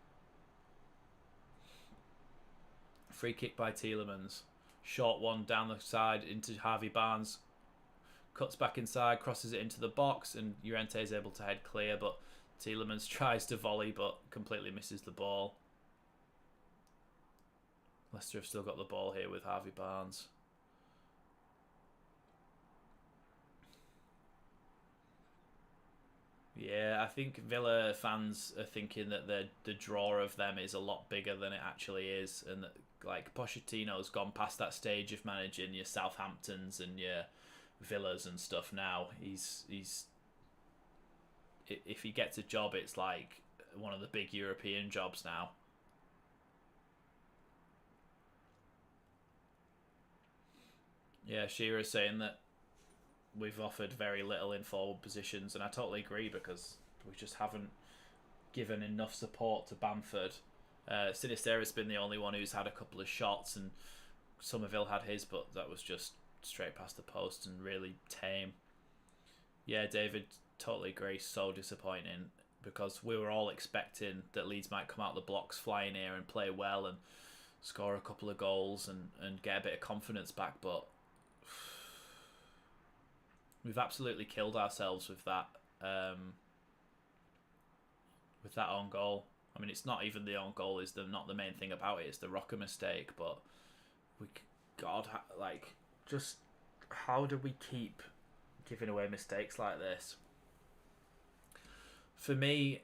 S1: Free kick by Tielemans. Short one down the side into Harvey Barnes. Cuts back inside, crosses it into the box, and Llorente is able to head clear, but Tielemans tries to volley but completely misses the ball. Leicester have still got the ball here with Harvey Barnes. Yeah, I think Villa fans are thinking that the draw of them is a lot bigger than it actually is, and that like Pochettino's gone past that stage of managing your Southamptons and your Villas and stuff now. He's if he gets a job, it's like one of the big European jobs now. Yeah, Shearer's saying that we've offered very little in forward positions, and I totally agree because we just haven't given enough support to Bamford. Sinisterra's been the only one who's had a couple of shots, and Somerville had his, but that was just straight past the post and really tame. Yeah, David, totally agree. So disappointing because we were all expecting that Leeds might come out the blocks flying here and play well and score a couple of goals and get a bit of confidence back, but we've absolutely killed ourselves with that own goal. I mean, it's not even the own goal is not the main thing about it. It's the Rocker mistake, but just how do we keep giving away mistakes like this? For me,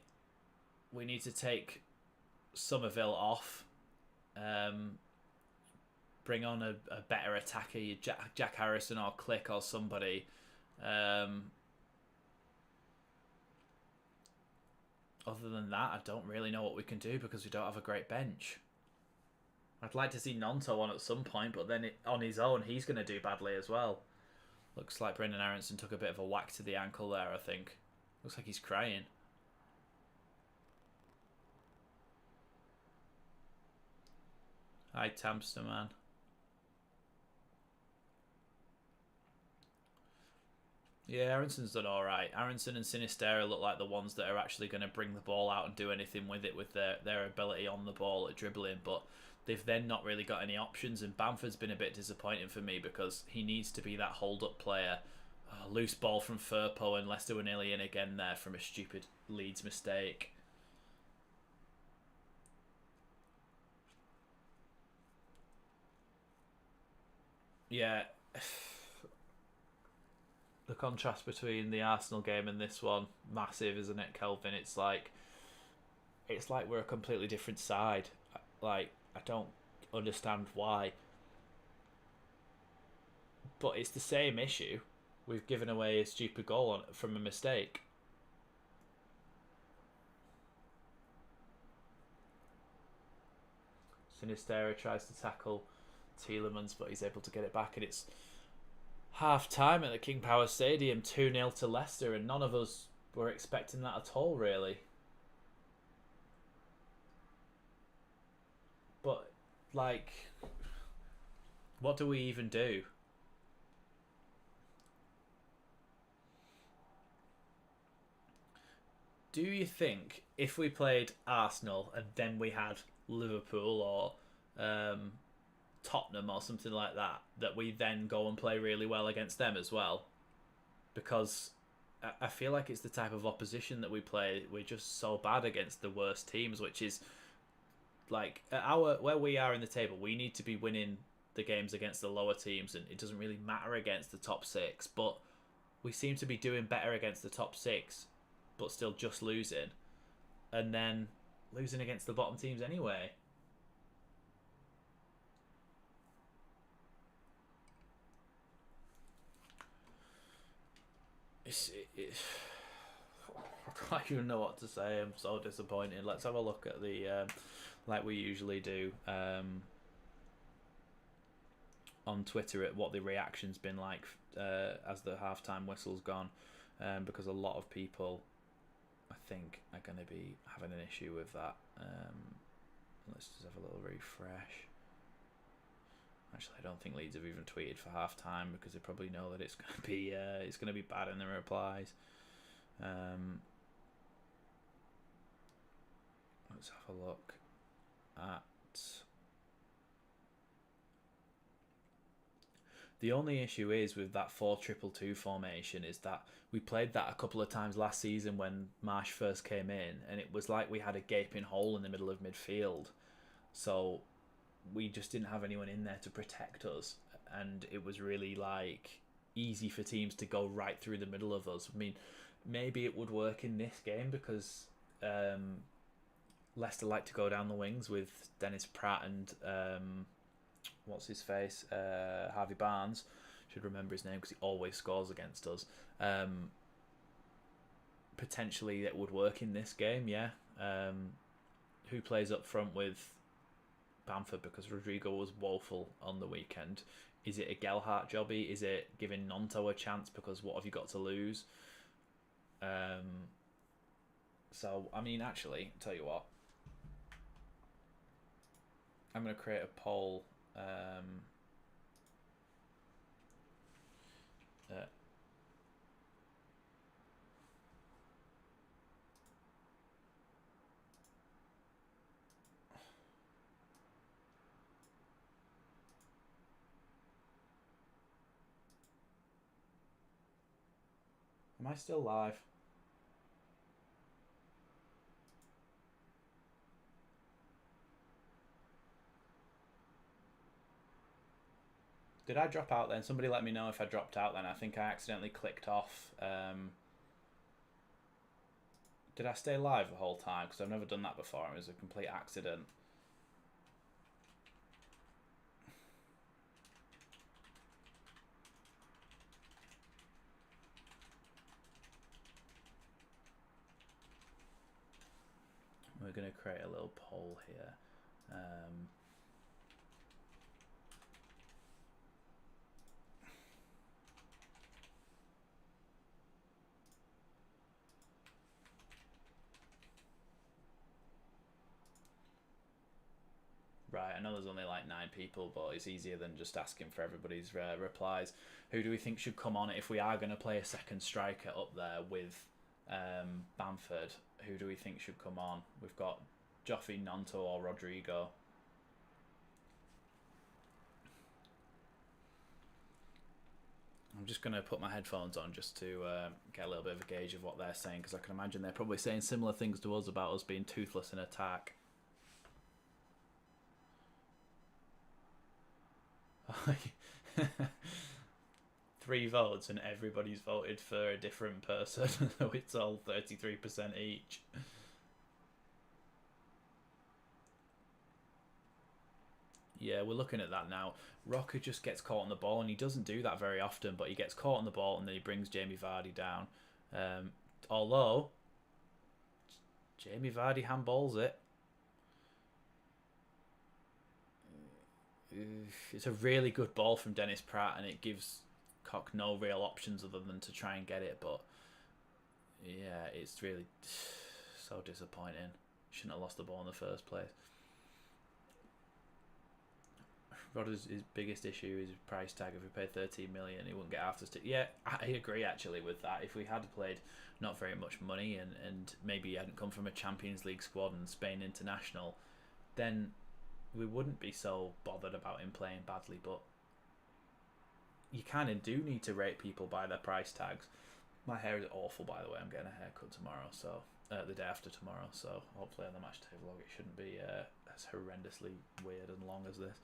S1: we need to take Somerville off. Bring on a better attacker, Jack Harrison or Click or somebody. Other than that, I don't really know what we can do because we don't have a great bench. I'd like to see Nonto on at some point, but then on his own, he's going to do badly as well. Looks like Brendan Aronson took a bit of a whack to the ankle there, I think. Looks like he's crying. Hi, Tamster, man. Yeah, Aronson's done alright. Aronson and Sinisterra look like the ones that are actually going to bring the ball out and do anything with it with their ability on the ball at dribbling, but they've then not really got any options, and Bamford's been a bit disappointing for me because he needs to be that hold-up player. Oh, loose ball from Firpo, and Leicester were nearly in again there from a stupid Leeds mistake. Yeah. The contrast between the Arsenal game and this one, massive, isn't it, Kelvin? It's like we're a completely different side. Like, I don't understand why. But it's the same issue. We've given away a stupid goal from a mistake. Sinisterra tries to tackle Tielemans, but he's able to get it back, and it's half time at the King Power Stadium, 2-0 to Leicester, and none of us were expecting that at all, really. But, like, what do we even do? Do you think if we played Arsenal and then we had Liverpool or Tottenham or something like that, that we then go and play really well against them as well? Because I feel like it's the type of opposition that we play. We're just so bad against the worst teams, which is like where we are in the table. We need to be winning the games against the lower teams, and it doesn't really matter against the top six. But we seem to be doing better against the top six, but still just losing, and then losing against the bottom teams anyway. I don't even know what to say. I'm so disappointed. Let's have a look at the like we usually do on Twitter at what the reaction's been like as the halftime whistle's gone, because a lot of people, I think, are going to be having an issue with that. Let's just have a little refresh. Actually, I don't think Leeds have even tweeted for half time because they probably know that it's going to be bad in the replies. Let's have a look at. The only issue is with that 4-2-2 formation is that we played that a couple of times last season when Marsh first came in, and it was like we had a gaping hole in the middle of midfield. So we just didn't have anyone in there to protect us, and it was really like easy for teams to go right through the middle of us. I mean, maybe it would work in this game because Leicester like to go down the wings with Dennis Pratt and what's his face, Harvey Barnes. Should remember his name because he always scores against us. Potentially it would work in this game, yeah. Who plays up front with Bamford, because Rodrigo was woeful on the weekend? Is it a Gelhardt jobby? Is it giving Nonto a chance because what have you got to lose? So, I mean, actually, tell you what. I'm going to create a poll. Am I still live? Did I drop out then? Somebody let me know if I dropped out then. I think I accidentally clicked off. Did I stay live the whole time? Because I've never done that before. It was a complete accident. We're going to create a little poll here. Right, I know there's only like 9 people, but it's easier than just asking for everybody's replies. Who do we think should come on if we are going to play a second striker up there with Bamford? Who do we think should come on? We've got Joffrey, Nonto or Rodrigo. I'm just going to put my headphones on just to get a little bit of a gauge of what they're saying, because I can imagine they're probably saying similar things to us about us being toothless in attack. 3 votes and everybody's voted for a different person. It's all 33% each. Yeah, we're looking at that now. Rocker just gets caught on the ball, and he doesn't do that very often, but he gets caught on the ball and then he brings Jamie Vardy down. Although Jamie Vardy handballs it. It's a really good ball from Dennis Pratt, and it gives Koch no real options other than to try and get it. But yeah, it's really so disappointing. Shouldn't have lost the ball in the first place. Rodder's his biggest issue is his price tag. If we paid 13 million, he wouldn't get after stick. Yeah, I agree actually with that. If we had played not very much money and maybe he hadn't come from a Champions League squad and Spain international, then we wouldn't be so bothered about him playing badly. But you kind of do need to rate people by their price tags. My hair is awful, by the way. I'm getting a haircut tomorrow, so the day after tomorrow. So hopefully on the match day vlog it shouldn't be as horrendously weird and long as this.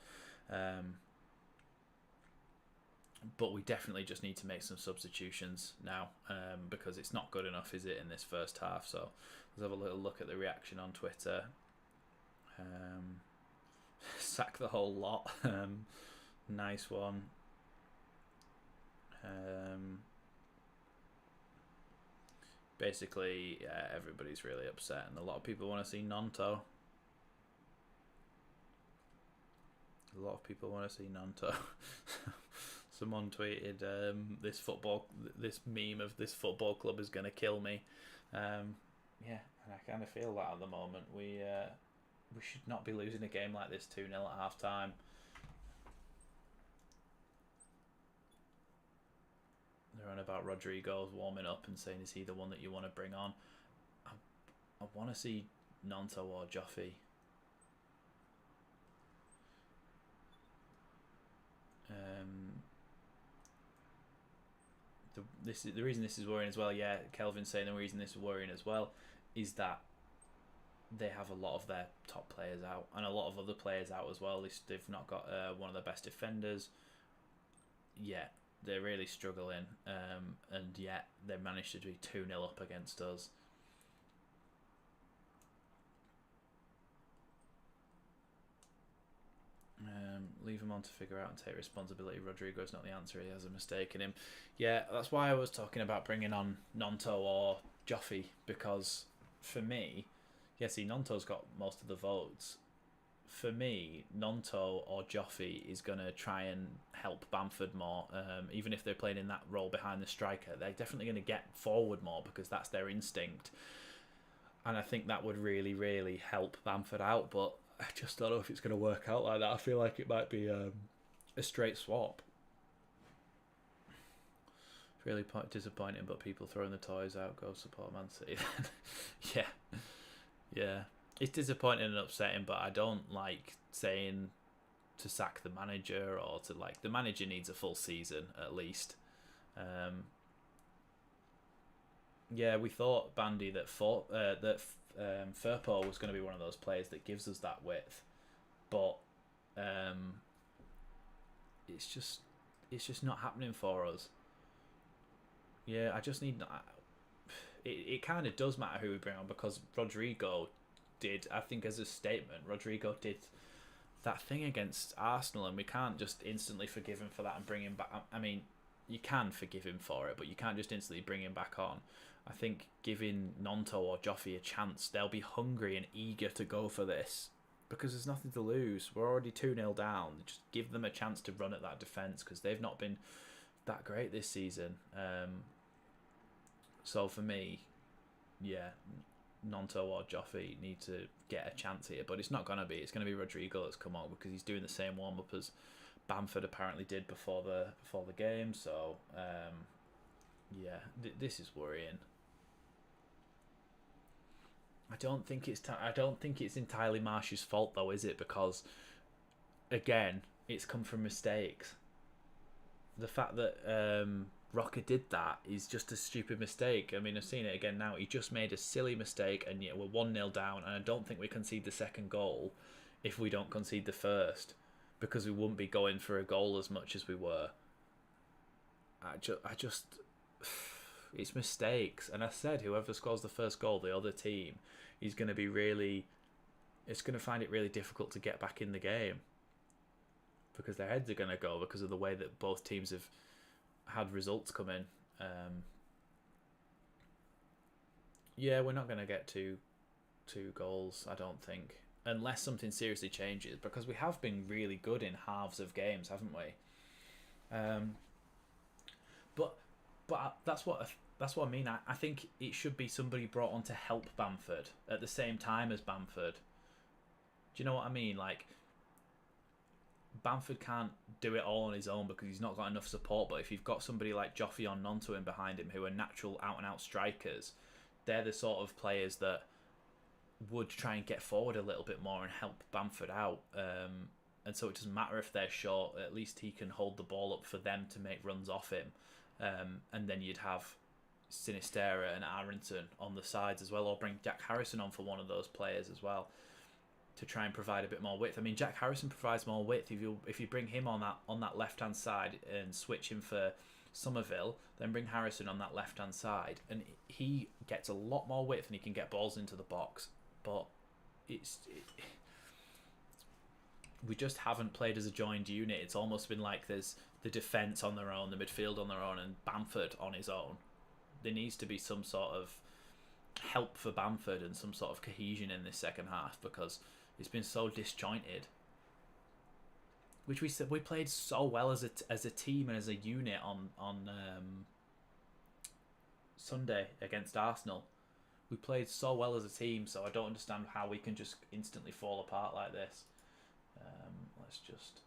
S1: But we definitely just need to make some substitutions now, because it's not good enough, is it, in this first half? So let's have a little look at the reaction on Twitter. Sack the whole lot. Nice one. Basically, yeah, everybody's really upset, and a lot of people want to see Nonto. A lot of people want to see Nonto. Someone tweeted this meme of this football club is going to kill me. Yeah, and I kind of feel that at the moment. We should not be losing a game like this 2-0 at half time. They're on about Rodrigo's warming up and saying, is he the one that you want to bring on? I want to see Nonto or Joffy. The reason this is worrying as well. Yeah, Kelvin's saying the reason this is worrying as well is that they have a lot of their top players out and a lot of other players out as well. They've not got one of the best defenders. Yeah, they're really struggling, and yet they managed to be 2-0 up against us. Leave him on to figure out and take responsibility. Rodrigo's not the answer. He has a mistake in him. Yeah, that's why I was talking about bringing on Nonto or Joffy, because for me, yeah, see, Nonto's got most of the votes. For me, Nonto or Joffy is going to try and help Bamford more. Even if they're playing in that role behind the striker, they're definitely going to get forward more because that's their instinct. And I think that would really, really help Bamford out. But I just don't know if it's going to work out like that. I feel like it might be a straight swap. Really disappointing, but people throwing the toys out, go support Man City. Yeah. It's disappointing and upsetting, but I don't like saying to sack the manager or to the manager needs a full season at least. Yeah, we thought, Bandy, that Firpo was going to be one of those players that gives us that width, but it's just not happening for us. Yeah, I just need. It kind of does matter who we bring on, because Rodrigo did, I think, as a statement, Rodrigo did that thing against Arsenal, and we can't just instantly forgive him for that and bring him back. I mean, you can forgive him for it, but you can't just instantly bring him back on. I think giving Nonto or Joffy a chance, they'll be hungry and eager to go for this because there's nothing to lose. We're already 2-0 down. Just give them a chance to run at that defence because they've not been that great this season. So for me, yeah, Nonto or Joffy need to get a chance here, but it's not going to be. It's going to be Rodrigo that's come on because he's doing the same warm-up as Bamford apparently did before the game. So yeah, this is worrying. I don't think it's entirely Marsh's fault though, is it? Because again, it's come from mistakes. The fact that Rocker did that is just a stupid mistake. I mean, I've seen it again now. He just made a silly mistake, and yet we're 1-0 down, and I don't think we concede the second goal if we don't concede the first, because we wouldn't be going for a goal as much as we were. I just it's mistakes, and I said whoever scores the first goal, the other team, is going to be it's going to find it really difficult to get back in the game because their heads are going to go because of the way that both teams have had results come in. Yeah, we're not going to get two goals, I don't think, unless something seriously changes, because we have been really good in halves of games, haven't we? But that's what I mean. I think it should be somebody brought on to help Bamford at the same time as Bamford. Do you know what I mean? Like, Bamford can't do it all on his own because he's not got enough support. But if you've got somebody like Joffy or Nonto in behind him who are natural out-and-out strikers, they're the sort of players that would try and get forward a little bit more and help Bamford out. And so it doesn't matter if they're short. At least he can hold the ball up for them to make runs off him. And then you'd have Sinistera and Aronson on the sides as well, or bring Jack Harrison on for one of those players as well to try and provide a bit more width. I mean, Jack Harrison provides more width if you bring him on that left hand side and switch him for Somerville, then bring Harrison on that left hand side, and he gets a lot more width and he can get balls into the box. But we just haven't played as a joined unit. It's almost been like there's the defence on their own, the midfield on their own, and Bamford on his own. There needs to be some sort of help for Bamford and some sort of cohesion in this second half because it's been so disjointed. Which we said we played so well as a team and as a unit on Sunday against Arsenal. We played so well as a team, so I don't understand how we can just instantly fall apart like this. Let's just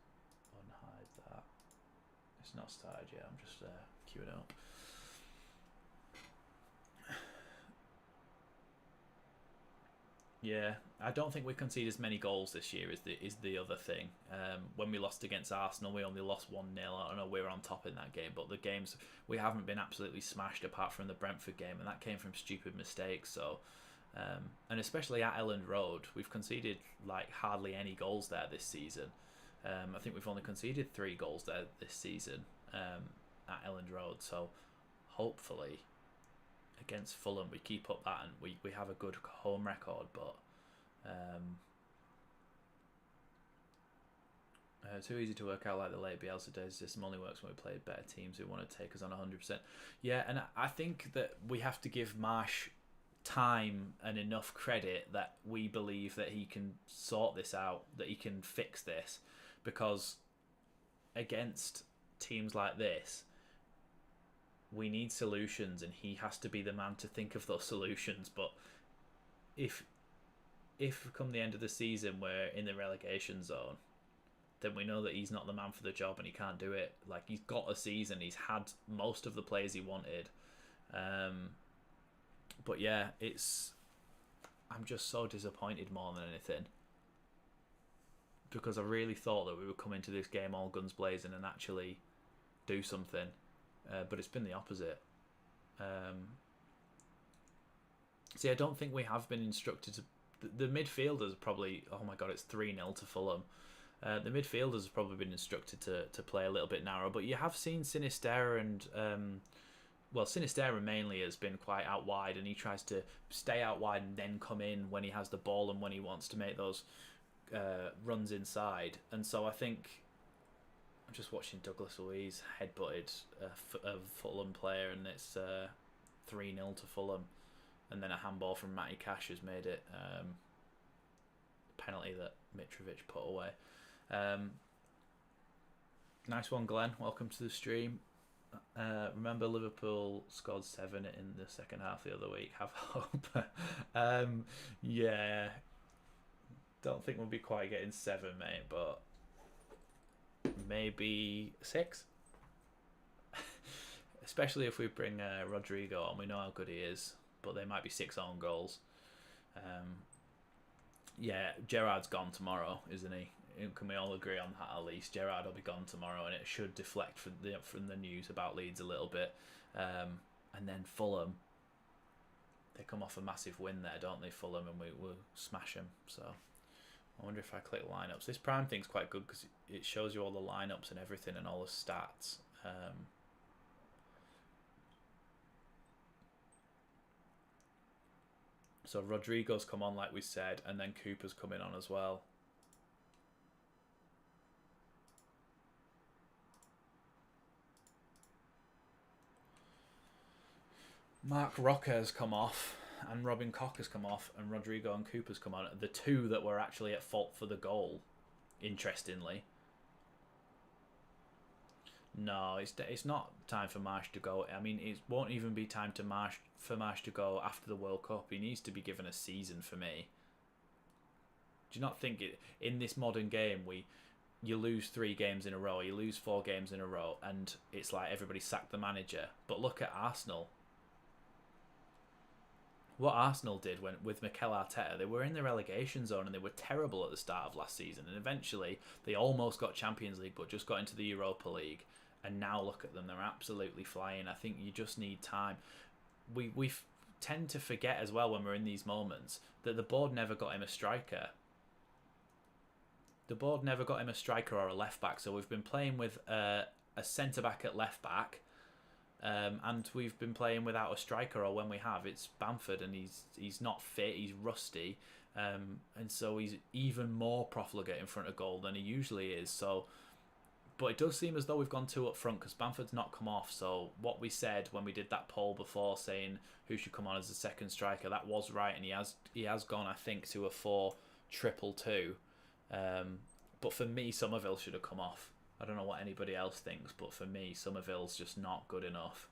S1: unhide that. It's not started yet. I'm just queuing up. Yeah, I don't think we conceded as many goals this year. Is the other thing. When we lost against Arsenal, we only lost 1-0. I know we were on top in that game, but the games we haven't been absolutely smashed apart from the Brentford game, and that came from stupid mistakes. So, and especially at Elland Road, we've conceded like hardly any goals there this season. I think we've only conceded 3 goals there this season at Elland Road. So, hopefully, against Fulham we keep up that and we have a good home record, but too easy to work out like the late Bielsa days. This only works when we play better teams who want to take us on 100%. Yeah, and I think that we have to give Marsh time and enough credit that we believe that he can sort this out, that he can fix this, because against teams like this we need solutions, and he has to be the man to think of those solutions. But if come the end of the season we're in the relegation zone, then we know that he's not the man for the job and he can't do it. Like, he's got a season, he's had most of the players he wanted. But yeah, I'm just so disappointed more than anything, because I really thought that we would come into this game all guns blazing and actually do something. But it's been the opposite. See, I don't think we have been instructed to... The midfielders probably... Oh my God, it's 3-0 to Fulham. The midfielders have probably been instructed to play a little bit narrow, but you have seen Sinisterra and... Sinisterra mainly has been quite out wide, and he tries to stay out wide and then come in when he has the ball and when he wants to make those runs inside. And so I think... I'm just watching Douglas Luiz headbutted a Fulham player, and it's 3-0 to Fulham. And then a handball from Matty Cash has made it penalty that Mitrovic put away. Nice one, Glenn. Welcome to the stream. Remember Liverpool scored 7 in the second half the other week. Have hope. Yeah. Don't think we'll be quite getting 7, mate, but maybe 6. Especially if we bring Rodrigo on. We know how good he is, but they might be 6 own goals. Yeah, Gerrard's gone tomorrow, isn't he? Can we all agree on that at least? Gerrard will be gone tomorrow, and it should deflect from the news about Leeds a little bit. And then Fulham, they come off a massive win there, don't they, Fulham, and we'll smash them. So I wonder if I click lineups. This Prime thing's quite good because it shows you all the lineups and everything and all the stats. So Rodrigo's come on, like we said, and then Cooper's coming on as well. Mark Rocker has come off, and Robin Koch has come off, and Rodrigo and Cooper's come on. The 2 that were actually at fault for the goal, interestingly. No, it's not time for Marsh to go. I mean, it won't even be time for Marsh to go after the World Cup. He needs to be given a season for me. Do you not think in this modern game you lose 3 games in a row, you lose 4 games in a row, and it's like everybody sacked the manager? But look at Arsenal. What Arsenal did with Mikel Arteta, they were in the relegation zone and they were terrible at the start of last season, and eventually they almost got Champions League but just got into the Europa League, and now look at them, they're absolutely flying. I think you just need time. We tend to forget as well when we're in these moments that the board never got him a striker. The board never got him a striker or a left back, so we've been playing with a centre back at left back. And we've been playing without a striker, or when we have, it's Bamford, and he's not fit, he's rusty, and so he's even more profligate in front of goal than he usually is. So, but it does seem as though we've gone 2 up front because Bamford's not come off. So what we said when we did that poll before, saying who should come on as a second striker, that was right, and he has gone, I think, to a 4-2-2-2. But for me, Somerville should have come off. I don't know what anybody else thinks, but for me, Somerville's just not good enough.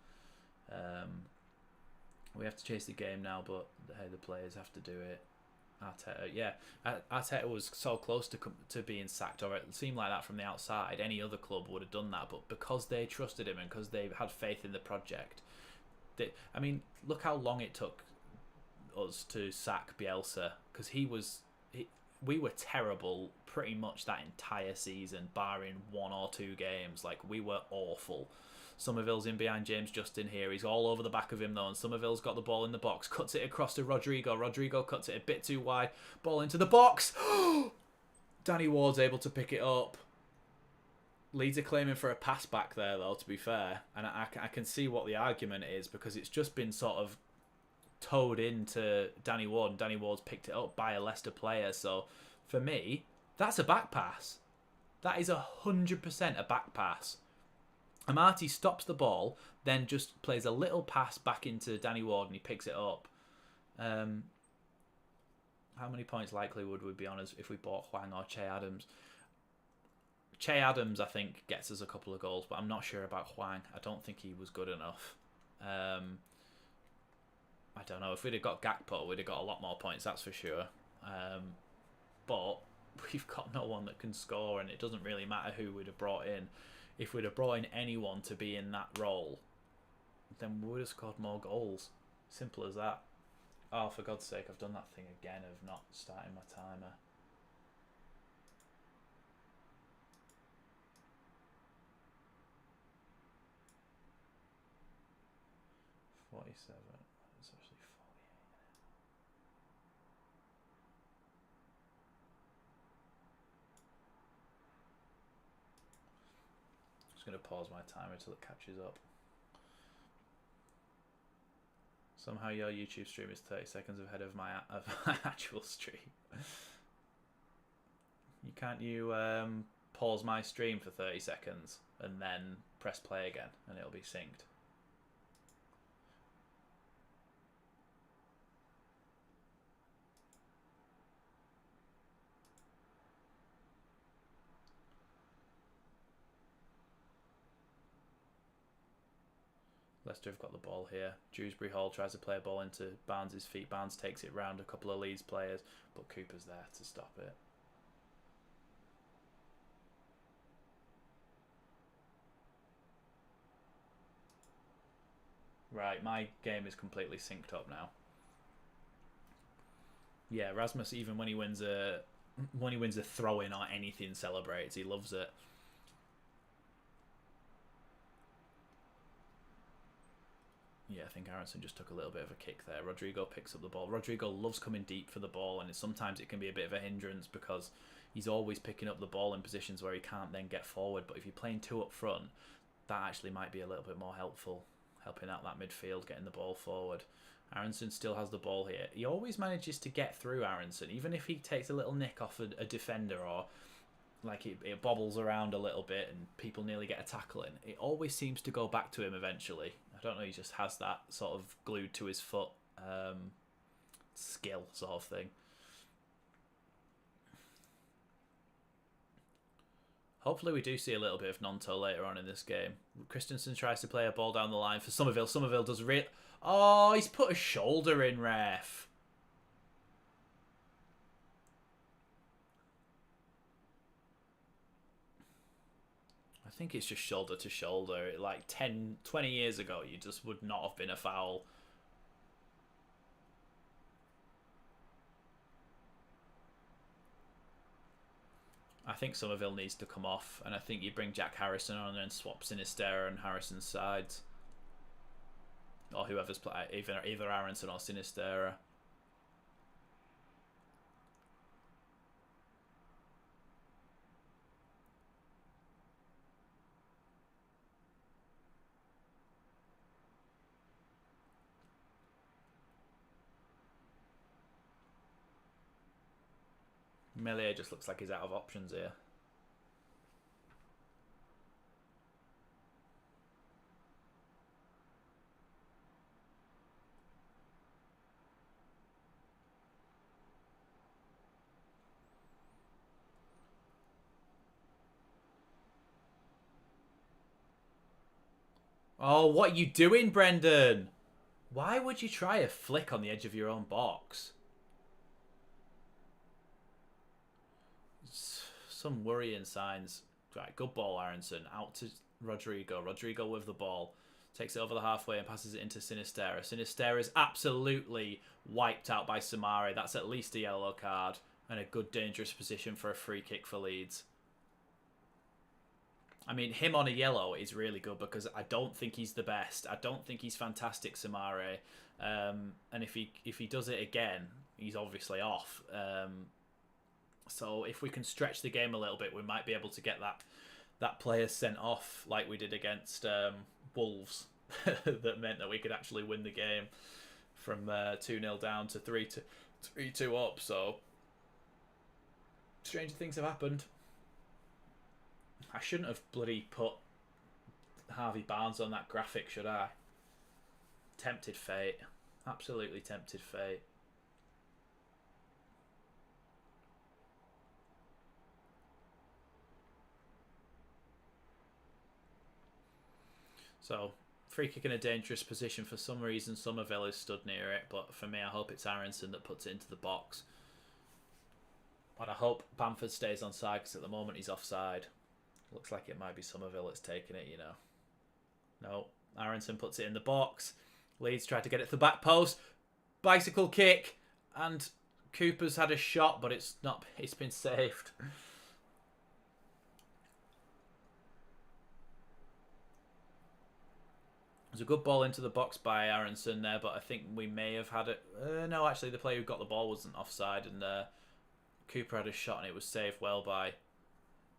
S1: We have to chase the game now, but hey, the players have to do it. Arteta, yeah, Arteta was so close to being sacked, or it seemed like that from the outside. Any other club would have done that, but because they trusted him and because they had faith in the project, I mean, look how long it took us to sack Bielsa, because we were terrible pretty much that entire season, barring 1 or 2 games. Like, we were awful. Somerville's in behind James Justin here. He's all over the back of him though, and Somerville's got the ball in the box. Cuts it across to Rodrigo. Rodrigo cuts it a bit too wide. Ball into the box. Danny Ward's able to pick it up. Leeds are claiming for a pass back there though, to be fair. And I can see what the argument is, because it's just been sort of towed into Danny Ward, and Danny Ward's picked it up by a Leicester player. So for me, that's a back pass. That is 100% a back pass. Amati stops the ball, then just plays a little pass back into Danny Ward, and he picks it up. How many points likely would we be on as if we bought Hwang or Che Adams? Che Adams, I think, gets us a couple of goals, but I'm not sure about Hwang. I don't think he was good enough. I don't know. If we'd have got Gakpo, we'd have got a lot more points, that's for sure. But we've got no one that can score, and it doesn't really matter who we'd have brought in. If we'd have brought in anyone to be in that role, then we would have scored more goals. Simple as that. Oh, for God's sake, I've done that thing again of not starting my timer. $47. It's actually 48. Just going to pause my timer until it catches up. Somehow your YouTube stream is 30 seconds ahead of my actual stream. Can't you pause my stream for 30 seconds and then press play again and it'll be synced? Leicester have got the ball here. Dewsbury Hall tries to play a ball into Barnes' feet. Barnes takes it round a couple of Leeds players, but Cooper's there to stop it. Right, my game is completely synced up now. Yeah, Rasmus, even when he wins a throw-in or anything, celebrates. He loves it. Yeah, I think Aronson just took a little bit of a kick there. Rodrigo picks up the ball. Rodrigo loves coming deep for the ball, and sometimes it can be a bit of a hindrance because he's always picking up the ball in positions where he can't then get forward. But if you're playing 2 up front, that actually might be a little bit more helpful, helping out that midfield, getting the ball forward. Aronson still has the ball here. He always manages to get through, Aronson, even if he takes a little nick off a defender or like it bobbles around a little bit and people nearly get a tackle in. It always seems to go back to him eventually. I don't know, he just has that sort of glued to his foot skill sort of thing. Hopefully we do see a little bit of Nonto later on in this game. Christensen tries to play a ball down the line for Somerville. Somerville does Oh, he's put a shoulder in, ref. I think it's just shoulder to shoulder. Like 10, 20 years ago, you just would not have been a foul. I think Somerville needs to come off, and I think you bring Jack Harrison on and swap Sinisterra and Harrison's sides. Or whoever's playing, either Aronson or Sinisterra. Melia just looks like he's out of options here. Oh, what are you doing, Brendan? Why would you try a flick on the edge of your own box? Some worrying signs. Right, good ball, Aronson. Out to Rodrigo. Rodrigo with the ball. Takes it over the halfway and passes it into Sinistera. Sinistera is absolutely wiped out by Samari. That's at least a yellow card and a good dangerous position for a free kick for Leeds. I mean, him on a yellow is really good because I don't think he's the best. I don't think he's fantastic, Samari. And if he does it again, he's obviously off. So if we can stretch the game a little bit, we might be able to get that player sent off like we did against Wolves. That meant that we could actually win the game from 2-0 down to 3-2 up. So stranger things have happened. I shouldn't have bloody put Harvey Barnes on that graphic, should I? Tempted fate. Absolutely tempted fate. So, free kick in a dangerous position. For some reason, Somerville is stood near it, but for me, I hope it's Aronson that puts it into the box. And I hope Bamford stays on side, because at the moment he's offside. Looks like it might be Somerville that's taking it, you know. No, Aronson puts it in the box. Leeds tried to get it to the back post. Bicycle kick. And Cooper's had a shot, but it's been saved. It was a good ball into the box by Aronson there, but I think we may have had it. No, actually, the player who got the ball wasn't offside, and Cooper had a shot, and it was saved well by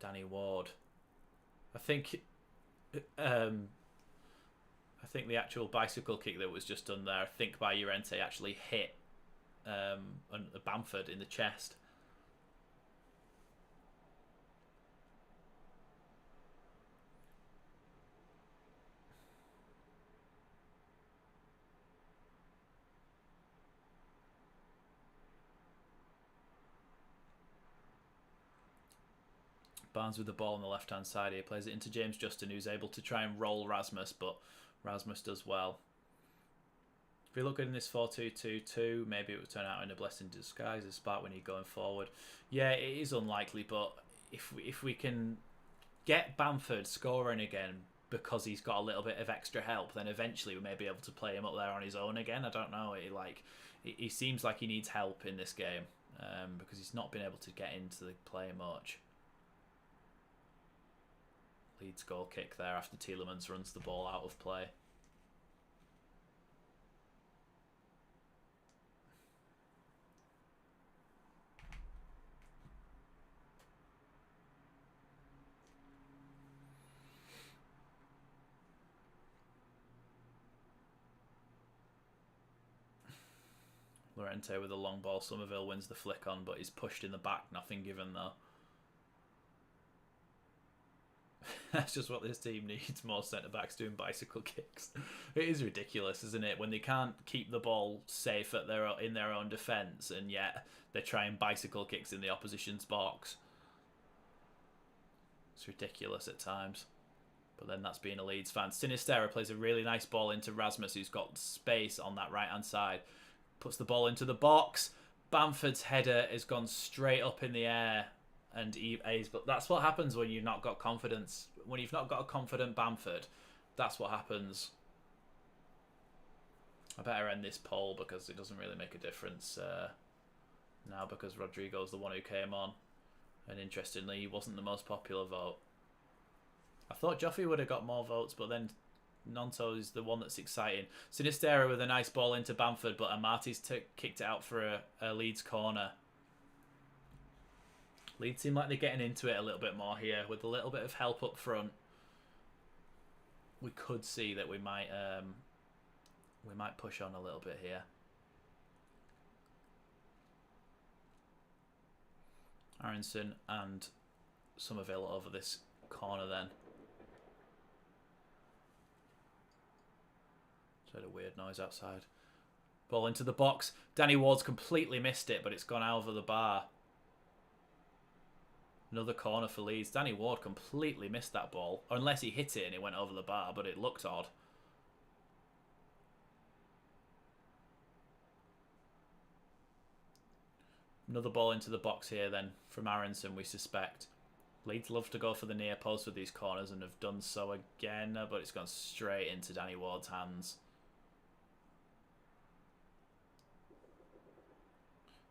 S1: Danny Ward. I think the actual bicycle kick that was just done there, I think by Llorente, actually hit Bamford in the chest. Barnes with the ball on the left-hand side here. Plays it into James Justin, who's able to try and roll Rasmus, but Rasmus does well. If we look at in this 4-2-2-2, maybe it would turn out in a blessing in disguise as Spark when you're going forward. Yeah, it is unlikely, but if we can get Bamford scoring again because he's got a little bit of extra help, then eventually we may be able to play him up there on his own again. I don't know. He seems like he needs help in this game because he's not been able to get into the play much. Leeds goal kick there after Tielemans runs the ball out of play. Llorente with a long ball. Somerville wins the flick on, but he's pushed in the back. Nothing given though. That's just what this team needs, more centre-backs doing bicycle kicks. It is ridiculous, isn't it? When they can't keep the ball safe in their own defence, and yet they're trying bicycle kicks in the opposition's box. It's ridiculous at times. But then that's being a Leeds fan. Sinistera plays a really nice ball into Rasmus, who's got space on that right-hand side. Puts the ball into the box. Bamford's header has gone straight up in the air. And but that's what happens when you've not got confidence. When you've not got a confident Bamford, that's what happens. I better end this poll because it doesn't really make a difference now, because Rodrigo's the one who came on. And interestingly, he wasn't the most popular vote. I thought Joffrey would have got more votes, but then Nonto is the one that's exciting. Sinistera with a nice ball into Bamford, but Amati's kicked it out for a Leeds corner. Leeds seem like they're getting into it a little bit more here. With a little bit of help up front, we could see that we might push on a little bit here. Aronson and Somerville over this corner then. Just heard a weird noise outside. Ball into the box. Danny Ward's completely missed it, but it's gone over the bar. Another corner for Leeds. Danny Ward completely missed that ball. Unless he hit it and it went over the bar, but it looked odd. Another ball into the box here then from Aronson, we suspect. Leeds love to go for the near post with these corners and have done so again, but it's gone straight into Danny Ward's hands.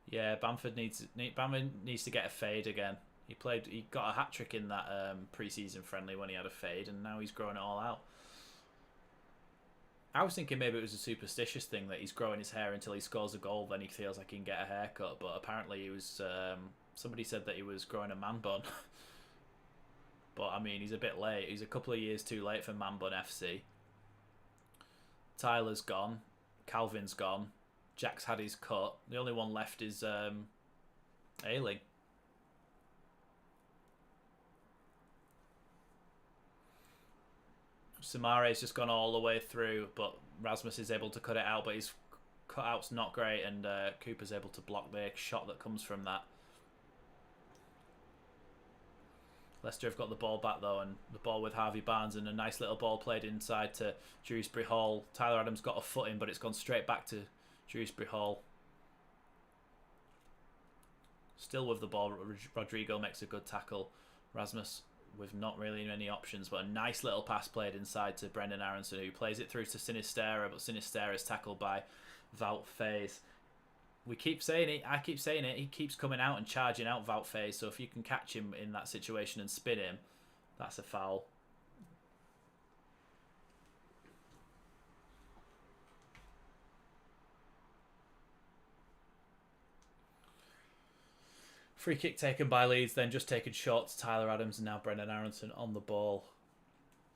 S1: Yeah, Bamford needs to get a fade again. He got a hat trick in that pre-season friendly when he had a fade, and now he's growing it all out. I was thinking maybe it was a superstitious thing that he's growing his hair until he scores a goal, then he feels like he can get a haircut. But apparently he was. Somebody said that he was growing a man bun. But I mean, he's a bit late. He's a couple of years too late for Man Bun FC. Tyler's gone. Calvin's gone. Jack's had his cut. The only one left is Ayling. Samare's just gone all the way through, but Rasmus is able to cut it out, but his cutout's not great, and Cooper's able to block the shot that comes from that. Leicester have got the ball back though, and the ball with Harvey Barnes, and a nice little ball played inside to Dewsbury Hall. Tyler Adams got a foot in, but it's gone straight back to Dewsbury Hall. Still with the ball, Rodrigo makes a good tackle. Rasmus with not really many options, but a nice little pass played inside to Brendan Aronson, who plays it through to Sinisterra, but Sinisterra is tackled by Wout Faes. We keep saying it, I keep saying it, he keeps coming out and charging out Wout Faes, so if you can catch him in that situation and spin him, that's a foul. Free kick taken by Leeds, then just taken short to Tyler Adams, and now Brendan Aronson on the ball.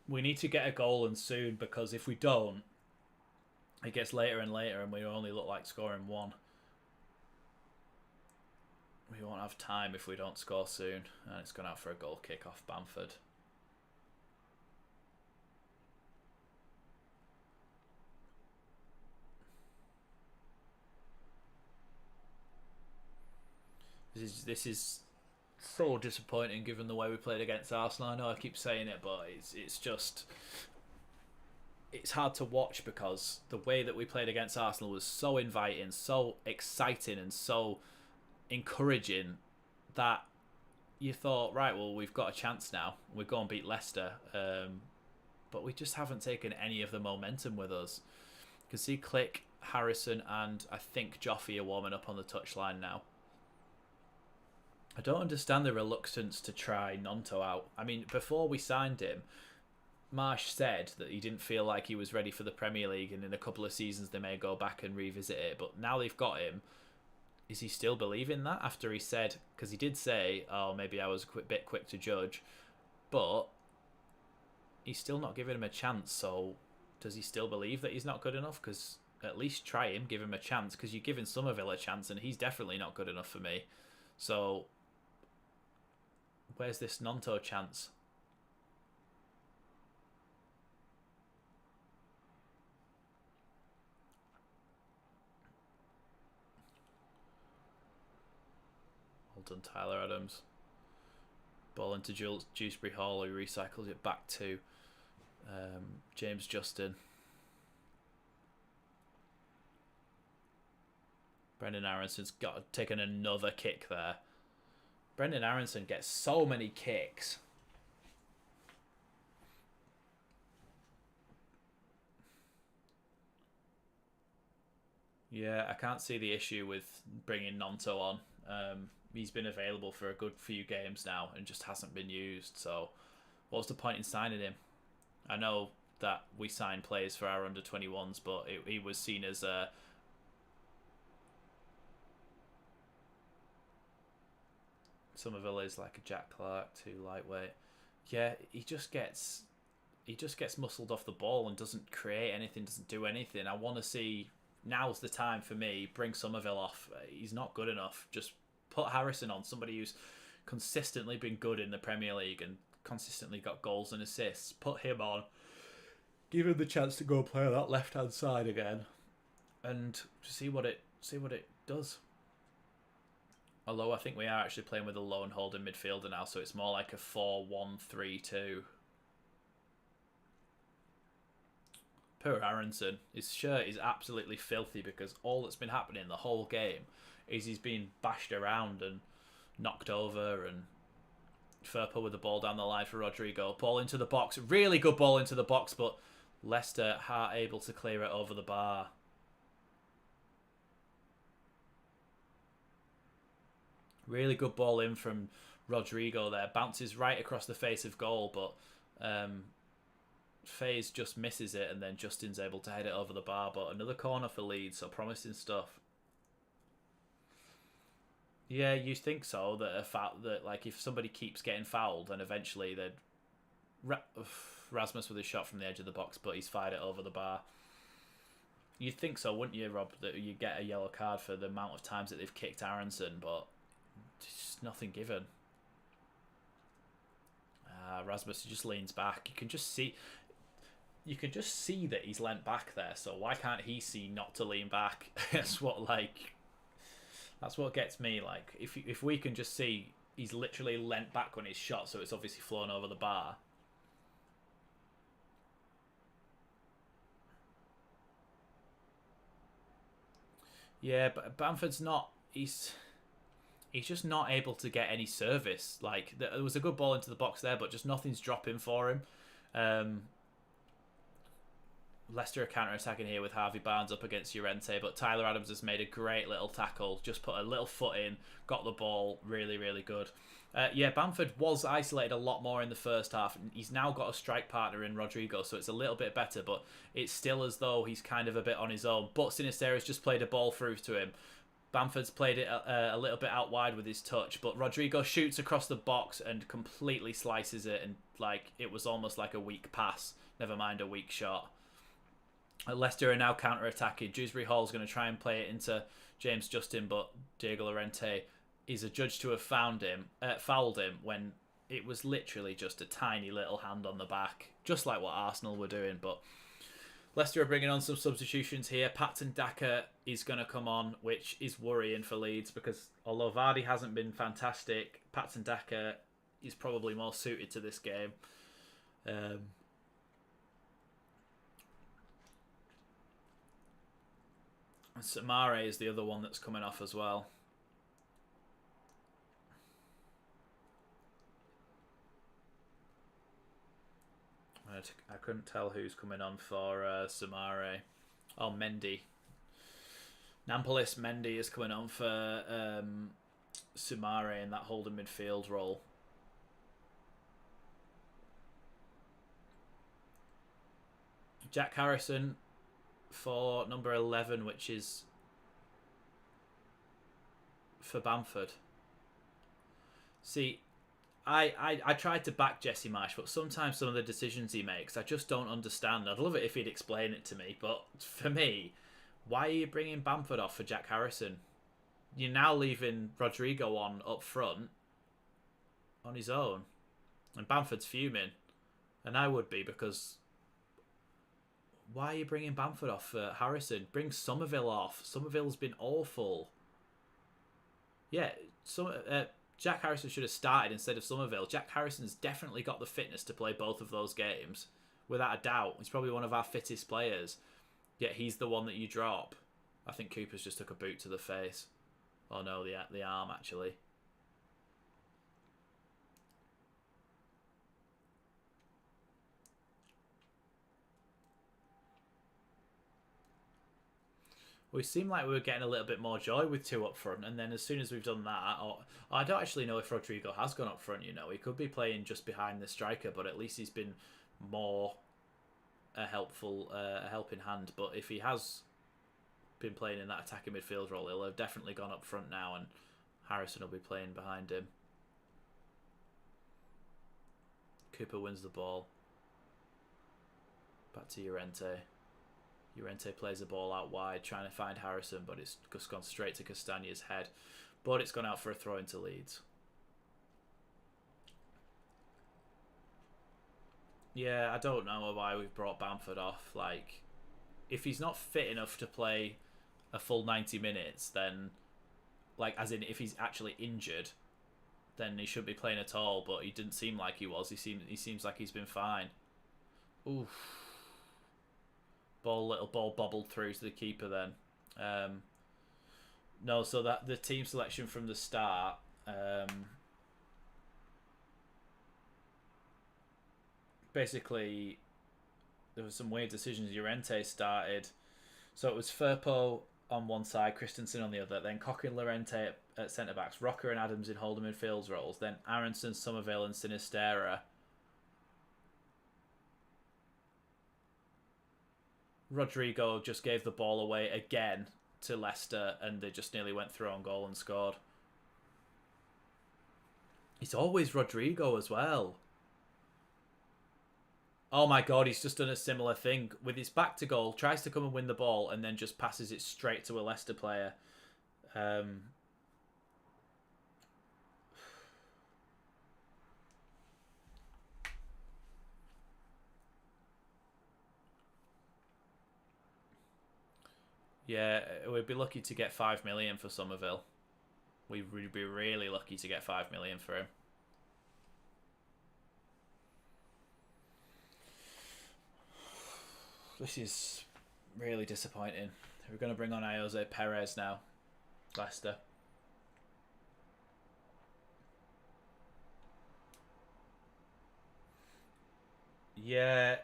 S1: We need to get a goal, and soon, because if we don't, it gets later and later and we only look like scoring one. We won't have time if we don't score soon. And it's gone out for a goal kick off Bamford. This is so disappointing given the way we played against Arsenal. I know I keep saying it, but it's just... It's hard to watch because the way that we played against Arsenal was so inviting, so exciting and so encouraging that you thought, right, well, we've got a chance now. We'll go and beat Leicester. But we just haven't taken any of the momentum with us. You can see Click, Harrison and I think Joffrey are warming up on the touchline now. I don't understand the reluctance to try Nonto out. I mean, before we signed him, Marsh said that he didn't feel like he was ready for the Premier League, and in a couple of seasons they may go back and revisit it. But now they've got him, is he still believing that after he said, because he did say, oh, maybe I was a bit quick to judge, but he's still not giving him a chance. So does he still believe that he's not good enough? Because at least try him, give him a chance, because you're giving Somerville a chance and he's definitely not good enough for me. So where's this Nonto chance? Well done, Tyler Adams. Ball into Dewsbury Hall, who recycles it back to James Justin. Brendan Aronson's taken another kick there. Brendan Aronson gets so many kicks. Yeah, I can't see the issue with bringing Nonto on. He's been available for a good few games now and just hasn't been used. So what's the point in signing him? I know that we sign players for our under-21s, but he was seen as a... Somerville is like a Jack Clark, too lightweight. Yeah, he just gets muscled off the ball and doesn't create anything, doesn't do anything. I want to see, now's the time for me, bring Somerville off. He's not good enough. Just put Harrison on, somebody who's consistently been good in the Premier League and consistently got goals and assists. Put him on. Give him the chance to go play on that left-hand side again and see what it does. Although I think we are actually playing with a lone holding midfielder now, so it's more like a 4-1-3-2. Poor Aronson. His shirt is absolutely filthy because all that's been happening the whole game is he's been bashed around and knocked over, and Furpo with the ball down the line for Rodrigo. Ball into the box. Really good ball into the box, but Leicester are able to clear it over the bar. Really good ball in from Rodrigo there. Bounces right across the face of goal, but Faze just misses it, and then Justin's able to head it over the bar. But another corner for Leeds, so promising stuff. Yeah, you think so, that like if somebody keeps getting fouled, then eventually they'd Rasmus with a shot from the edge of the box, but he's fired it over the bar. You'd think so, wouldn't you, Rob? That you get a yellow card for the amount of times that they've kicked Aronson, but just nothing given. Rasmus just leans back. You can just see that he's leant back there. So why can't he see not to lean back? That's what gets me. Like if we can just see he's literally leant back when he's shot, so it's obviously flown over the bar. Yeah, but Bamford's not. He's just not able to get any service. Like there was a good ball into the box there, but just nothing's dropping for him. Leicester are counter-attacking here with Harvey Barnes up against Llorente, but Tyler Adams has made a great little tackle, just put a little foot in, got the ball, really, really good. Yeah, Bamford was isolated a lot more in the first half. He's now got a strike partner in Rodrigo, so it's a little bit better, but it's still as though he's kind of a bit on his own. But Sinisterra's just played a ball through to him. Bamford's played it a little bit out wide with his touch, but Rodrigo shoots across the box and completely slices it, and like it was almost like a weak pass, never mind a weak shot. Leicester are now counter-attacking. Dewsbury Hall's going to try and play it into James Justin, but Diego Llorente is adjudged to have fouled him when it was literally just a tiny little hand on the back, just like what Arsenal were doing. But Leicester are bringing on some substitutions here. Patson Daka is going to come on, which is worrying for Leeds because although Vardy hasn't been fantastic, Patson Daka is probably more suited to this game. Samare is the other one that's coming off as well. I couldn't tell who's coming on for Samare. Oh, Mendy. Nampalys Mendy is coming on for Samare in that holding midfield role. Jack Harrison for number 11, which is for Bamford. See, I tried to back Jesse Marsh, but sometimes some of the decisions he makes, I just don't understand. I'd love it if he'd explain it to me, but for me, why are you bringing Bamford off for Jack Harrison? You're now leaving Rodrigo on up front on his own, and Bamford's fuming, and I would be because why are you bringing Bamford off for Harrison? Bring Somerville off. Somerville's been awful. Yeah, Jack Harrison should have started instead of Somerville. Jack Harrison's definitely got the fitness to play both of those games, without a doubt. He's probably one of our fittest players, yet he's the one that you drop. I think Cooper's just took a boot to the face. Oh no, the arm actually. We seemed like we were getting a little bit more joy with two up front, and then as soon as we've done that, I don't actually know if Rodrigo has gone up front, you know. He could be playing just behind the striker, but at least he's been more a helping hand. But if he has been playing in that attacking midfield role, he'll have definitely gone up front now, and Harrison will be playing behind him. Cooper wins the ball. Back to Llorente. Llorente plays the ball out wide, trying to find Harrison, but it's just gone straight to Castagne's head. But it's gone out for a throw into Leeds. Yeah, I don't know why we've brought Bamford off. Like, if he's not fit enough to play a full 90 minutes, then, like, as in if he's actually injured, then he shouldn't be playing at all. But he didn't seem like he was. He seems like he's been fine. Oof. Little ball bobbled through to the keeper then. No, so that the team selection from the start. basically there was some weird decisions. Llorente started, so it was Firpo on one side, Christensen on the other, then Cock and Llorente at centre backs, Rocker and Adams in holding midfield roles, then Aronson, Somerville, and Sinisterra. Rodrigo just gave the ball away again to Leicester, and they just nearly went through on goal and scored. It's always Rodrigo as well. Oh my god, he's just done a similar thing. With his back to goal, tries to come and win the ball, and then just passes it straight to a Leicester player. Yeah, we'd be lucky to get 5 million for Somerville. We'd be really lucky to get 5 million for him. This is really disappointing. We're going to bring on Jose Perez now. Leicester. Yeah.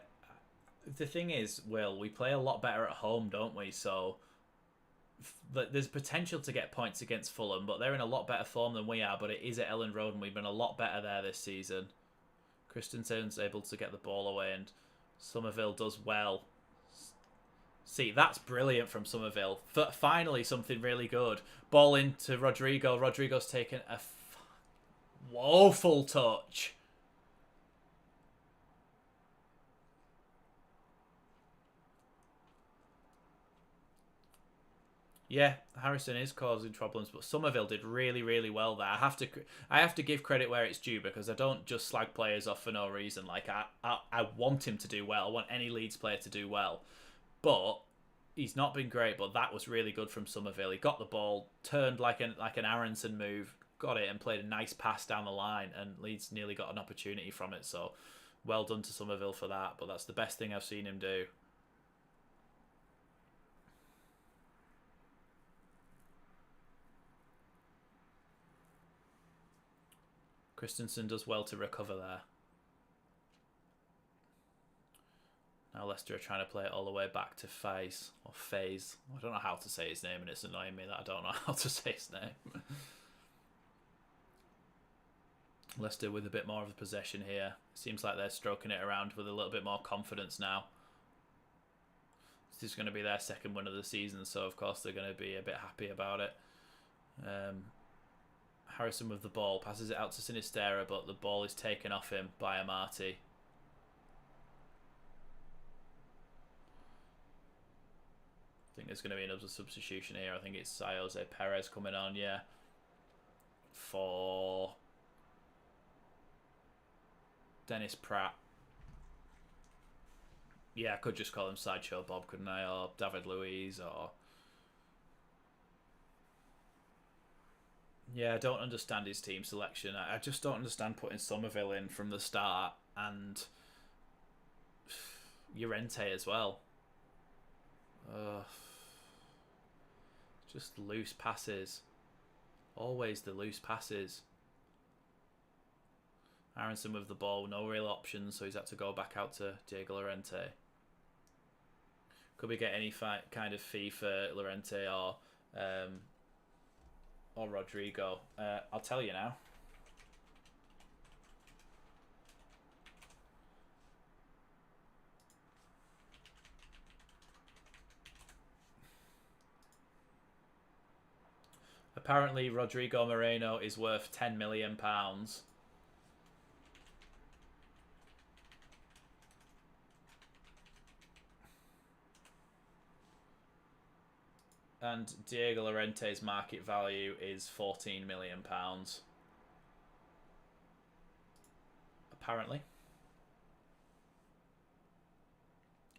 S1: The thing is, Will, we play a lot better at home, don't we? So there's potential to get points against Fulham, but they're in a lot better form than we are. But it is at Ellen Road, and we've been a lot better there this season. Christensen's able to get the ball away, and Somerville does well. See, that's brilliant from Somerville. Finally, something really good. Ball into Rodrigo. Rodrigo's taken a woeful touch. Yeah, Harrison is causing problems, but Somerville did really, really well there. I have to give credit where it's due, because I don't just slag players off for no reason. Like I want him to do well. I want any Leeds player to do well, but he's not been great. But that was really good from Somerville. He got the ball, turned like an Aronson move, got it, and played a nice pass down the line, and Leeds nearly got an opportunity from it. So well done to Somerville for that. But that's the best thing I've seen him do. Christensen does well to recover there. Now Leicester are trying to play it all the way back to Faze. Or Faze. I don't know how to say his name, and it's annoying me that I don't know how to say his name. Leicester with a bit more of the possession here. Seems like they're stroking it around with a little bit more confidence now. This is going to be their second win of the season, so of course they're going to be a bit happy about it. Harrison with the ball, passes it out to Sinisterra, but the ball is taken off him by Amati. I think there's going to be another substitution here. I think it's Jose Perez coming on, yeah. For Dennis Pratt. Yeah, I could just call him Sideshow Bob, couldn't I? Or David Luiz, or... Yeah, I don't understand his team selection. I just don't understand putting Somerville in from the start and Llorente as well. Just loose passes. Always the loose passes. Aronson with the ball, no real options, so he's had to go back out to Diego Llorente. Could we get any kind of fee for Llorente or Rodrigo? I'll tell you now. Apparently Rodrigo Moreno is worth £10 million. And Diego Llorente's market value is £14 million. Apparently.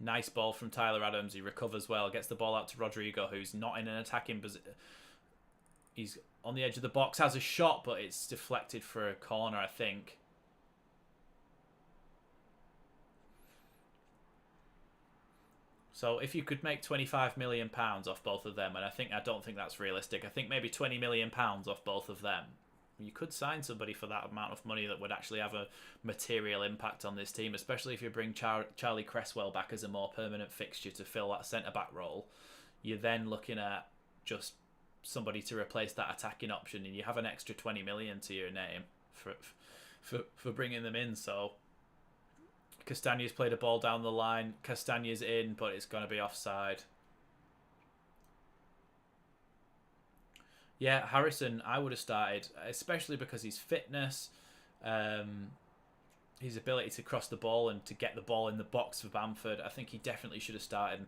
S1: Nice ball from Tyler Adams. He recovers well. Gets the ball out to Rodrigo, who's not in an attacking position. He's on the edge of the box. Has a shot, but it's deflected for a corner, I think. So if you could make £25 million off both of them, and I don't think that's realistic. I think maybe £20 million off both of them. You could sign somebody for that amount of money that would actually have a material impact on this team, especially if you bring Charlie Cresswell back as a more permanent fixture to fill that centre-back role. You're then looking at just somebody to replace that attacking option, and you have an extra 20 million to your name for bringing them in. So Castagne's played a ball down the line. Castagne's in, but it's going to be offside. Yeah, Harrison, I would have started, especially because his fitness, his ability to cross the ball and to get the ball in the box for Bamford. I think he definitely should have started.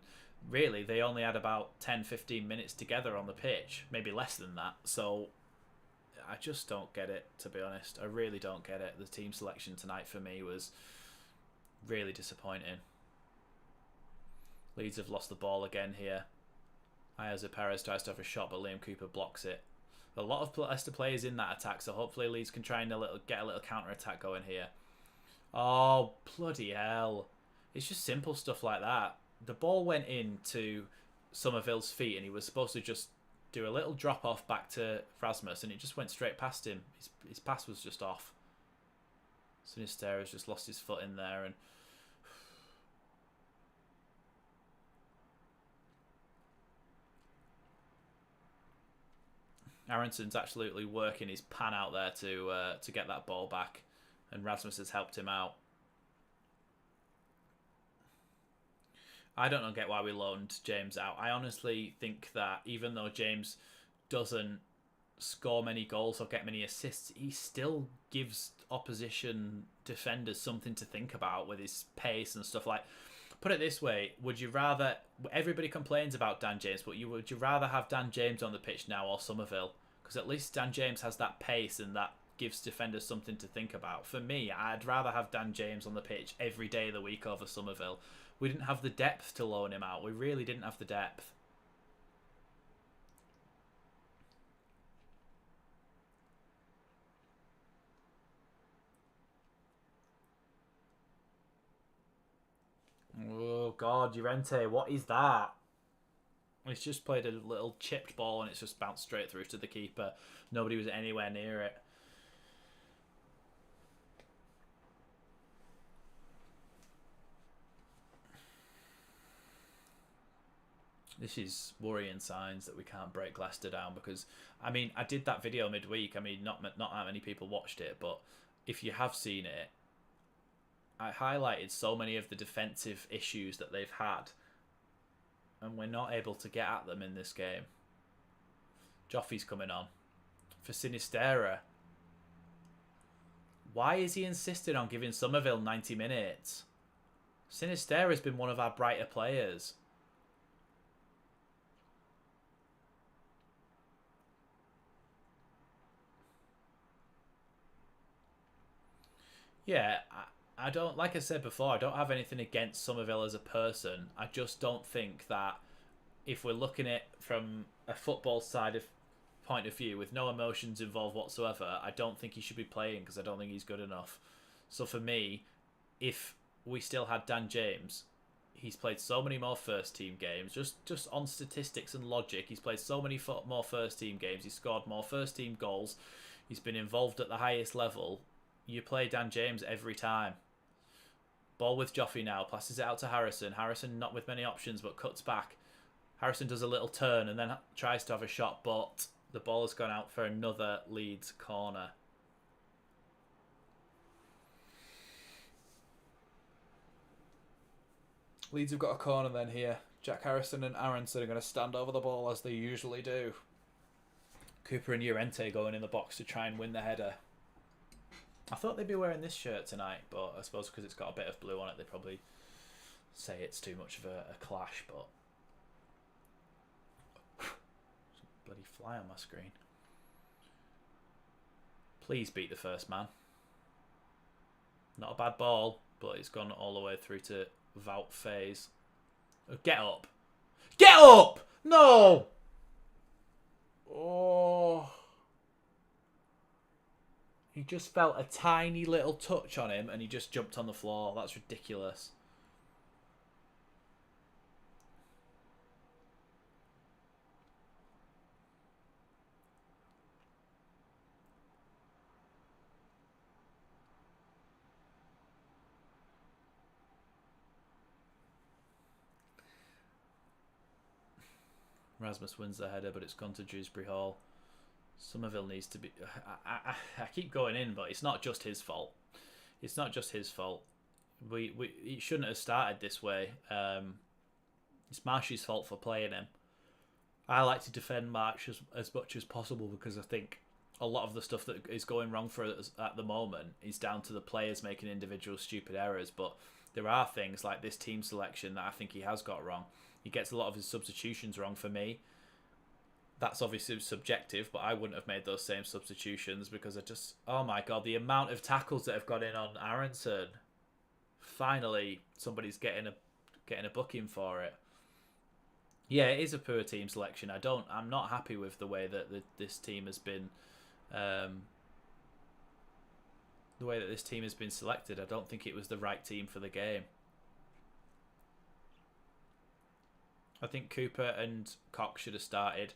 S1: Really, they only had about 10-15 minutes together on the pitch, maybe less than that. So I just don't get it, to be honest. I really don't get it. The team selection tonight for me was really disappointing. Leeds have lost the ball again here. Ayaza Perez tries to have a shot, but Liam Cooper blocks it. A lot of Leicester players in that attack, so hopefully Leeds can try and get a little counter-attack going here. Oh, bloody hell. It's just simple stuff like that. The ball went into Somerville's feet, and he was supposed to just do a little drop-off back to Rasmus, and it just went straight past him. His pass was just off. Sinisterra's just lost his foot in there, and Aronson's absolutely working his pan out there to get that ball back, and Rasmus has helped him out. I don't get why we loaned James out. I honestly think that even though James doesn't score many goals or get many assists, he still gives opposition defenders something to think about with his pace and stuff like. Put it this way, would you rather... Everybody complains about Dan James, but would you rather have Dan James on the pitch now or Somerville? Because at least Dan James has that pace and that gives defenders something to think about. For me, I'd rather have Dan James on the pitch every day of the week over Somerville. We didn't have the depth to loan him out. We really didn't have the depth. Oh, God, Llorente, what is that? He's just played a little chipped ball and it's just bounced straight through to the keeper. Nobody was anywhere near it. This is worrying signs that we can't break Leicester down because, I mean, I did that video midweek. I mean, not that many people watched it, but if you have seen it, I highlighted so many of the defensive issues that they've had, and we're not able to get at them in this game. Joffy's coming on for Sinisterra. Why is he insisting on giving Somerville 90 minutes? Sinisterra's been one of our brighter players. Yeah, I don't, like I said before, I don't have anything against Somerville as a person. I just don't think that if we're looking at it from a football side of point of view with no emotions involved whatsoever, I don't think he should be playing because I don't think he's good enough. So for me, if we still had Dan James, he's played so many more first team games. Just on statistics and logic, he's played so many more first team games. He's scored more first team goals. He's been involved at the highest level. You play Dan James every time. Ball with Joffy now. Passes it out to Harrison. Harrison not with many options, but cuts back. Harrison does a little turn and then tries to have a shot, but the ball has gone out for another Leeds corner. Leeds have got a corner then here. Jack Harrison and Aronson are going to stand over the ball as they usually do. Cooper and Llorente going in the box to try and win the header. I thought they'd be wearing this shirt tonight, but I suppose because it's got a bit of blue on it, they probably say it's too much of a clash, but... Bloody fly on my screen. Please beat the first man. Not a bad ball, but it's gone all the way through to Wout Faes. Oh, get up! Get up! No! Oh... He just felt a tiny little touch on him and he just jumped on the floor. That's ridiculous. Rasmus wins the header, but it's gone to Dewsbury Hall. Somerville needs to be... I keep going in, but it's not just his fault. It's not just his fault. He shouldn't have started this way. It's Marsh's fault for playing him. I like to defend Marsh as much as possible because I think a lot of the stuff that is going wrong for us at the moment is down to the players making individual stupid errors. But there are things like this team selection that I think he has got wrong. He gets a lot of his substitutions wrong for me. That's obviously subjective, but I wouldn't have made those same substitutions because I just... Oh my God, the amount of tackles that have gone in on Aronson. Finally, somebody's getting a booking for it. Yeah, it is a poor team selection. I'm not happy with the way that this team has been... the way that this team has been selected. I don't think it was the right team for the game. I think Cooper and Cox should have started.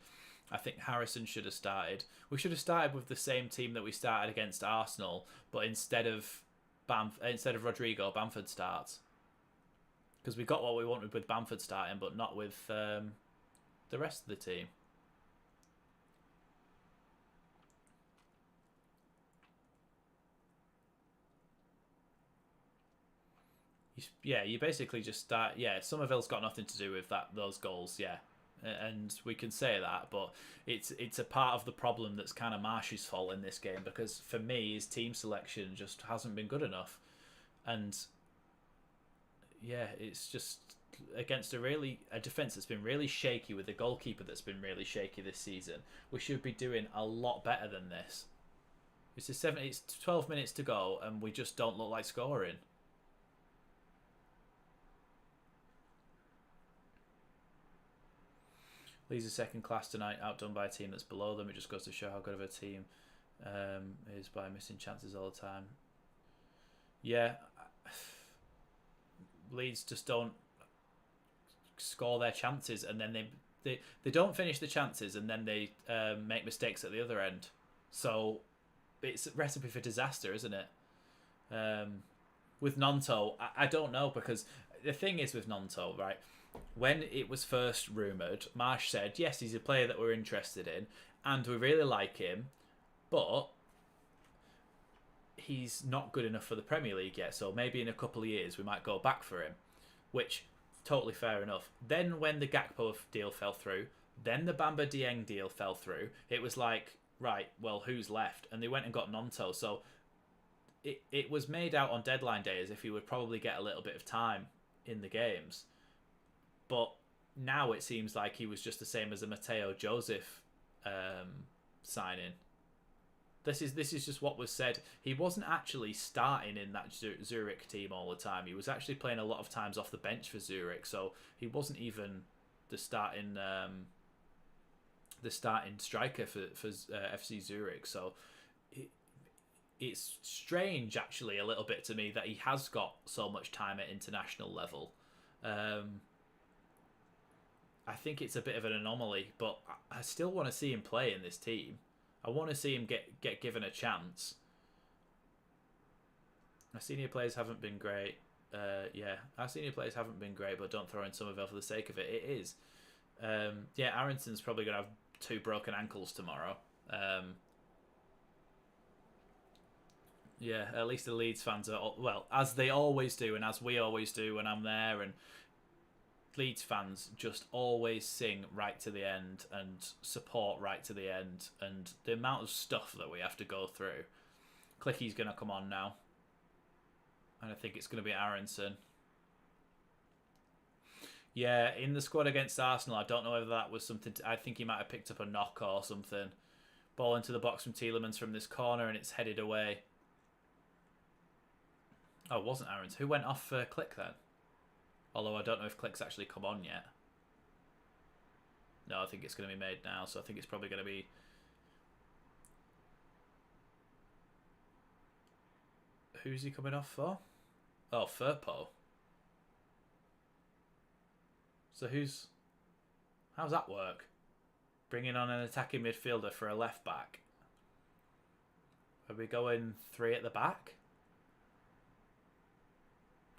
S1: I think Harrison should have started. We should have started with the same team that we started against Arsenal, but instead of Rodrigo, Bamford starts. Because we got what we wanted with Bamford starting, but not with the rest of the team. You basically just start... Yeah, Somerville's got nothing to do with those goals, yeah. And we can say that, but it's a part of the problem that's kind of Marsh's fault in this game, because for me, his team selection just hasn't been good enough. And yeah, it's just against a defence that's been really shaky, with a goalkeeper that's been really shaky this season. We should be doing a lot better than this. It's 12 minutes to go, and we just don't look like scoring. Leeds are second class tonight, outdone by a team that's below them. It just goes to show how good of a team is by missing chances all the time. Yeah, Leeds just don't score their chances, and then they don't finish the chances, and then they make mistakes at the other end. So it's a recipe for disaster, isn't it? With Nonto, I don't know, because the thing is with Nonto, right? When it was first rumoured, Marsh said, yes, he's a player that we're interested in, and we really like him, but he's not good enough for the Premier League yet, so maybe in a couple of years we might go back for him, which, totally fair enough. Then when the Gakpo deal fell through, then the Bamba Dieng deal fell through, it was like, right, well, who's left? And they went and got Nonto, so it was made out on deadline day as if he would probably get a little bit of time in the games. But now it seems like he was just the same as a Mateo Joseph signing. This is just what was said. He wasn't actually starting in that Zurich team all the time. He was actually playing a lot of times off the bench for Zurich, so he wasn't even the starting striker for FC Zurich. So it's strange, actually, a little bit to me that he has got so much time at international level. I think it's a bit of an anomaly, but I still want to see him play in this team. I want to see him get given a chance. Our senior players haven't been great. Our senior players haven't been great, but don't throw in Somerville for the sake of it. It is. Aronson's probably going to have 2 broken ankles tomorrow. At least the Leeds fans are... Well, as they always do, and as we always do when I'm there, and Leeds fans just always sing right to the end and support right to the end, and the amount of stuff that we have to go through. Clicky's going to come on now, and I think it's going to be Aronson. Yeah, in the squad against Arsenal, I don't know whether that was something... I think he might have picked up a knock or something. Ball into the box from Tielemans from this corner, and it's headed away. Oh, it wasn't Aronson. Who went off for Click then? Although I don't know if Click's actually come on yet. No, I think it's going to be made now, so I think it's probably going to be... Who's he coming off for? Oh, Firpo. So how's that work? Bringing on an attacking midfielder for a left back. Are we going 3 at the back?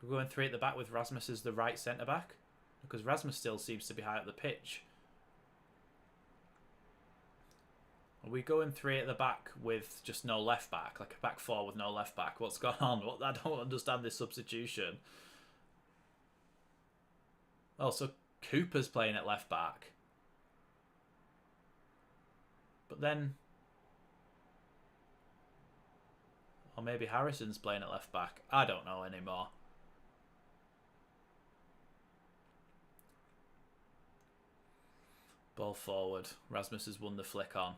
S1: We're going 3 at the back with Rasmus as the right centre-back? Because Rasmus still seems to be high up the pitch. Are we going 3 at the back with just no left back? Like a back 4 with no left back? What's going on? I don't understand this substitution. Oh, so Cooper's playing at left back. But then... Or maybe Harrison's playing at left back. I don't know anymore. Ball forward. Rasmus has won the flick on.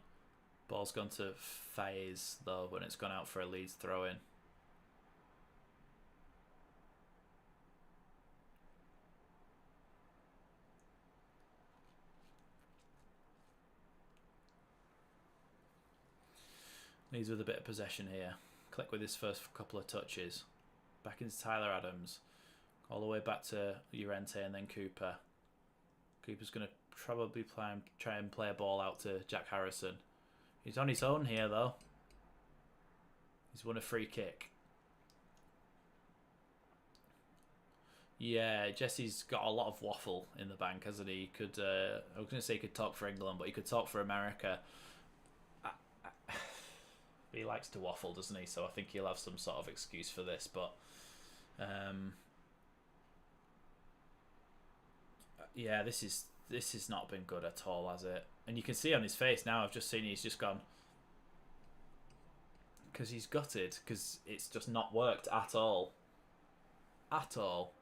S1: Ball's gone to Faze, though, when it's gone out for a Leeds throw-in. Leeds with a bit of possession here. Click with his first couple of touches. Back into Tyler Adams. All the way back to Llorente and then Cooper. Cooper's going to probably try and play a ball out to Jack Harrison. He's on his own here, though. He's won a free kick. Yeah, Jesse's got a lot of waffle in the bank, hasn't he? I was going to say he could talk for England, but he could talk for America. He likes to waffle, doesn't he? So I think he'll have some sort of excuse for this. But yeah, this has not been good at all, has it? And you can see on his face now. I've just seen he's just gone because he's gutted because it's just not worked at all. At all.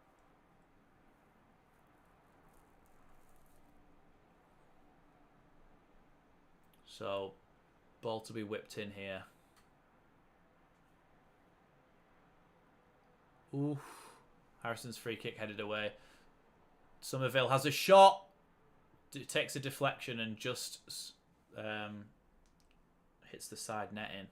S1: So, ball to be whipped in here. Ooh, Harrison's free kick headed away. Somerville has a shot. It takes a deflection and just hits the side netting.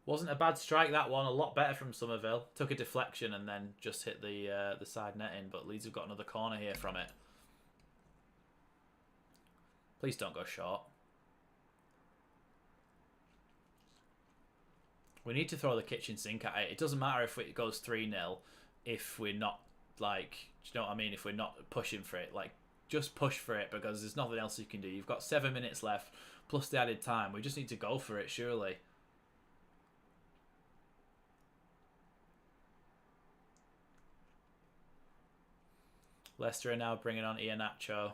S1: Wasn't a bad strike, that one. A lot better from Somerville. Took a deflection and then just hit the side netting. But Leeds have got another corner here from it. Please don't go short. We need to throw the kitchen sink at it. It doesn't matter if it goes 3-0 if we're not, like, do you know what I mean? If we're not pushing for it. Like, just push for it because there's nothing else you can do. You've got 7 minutes left plus the added time. We just need to go for it, surely. Leicester are now bringing on Iheanacho.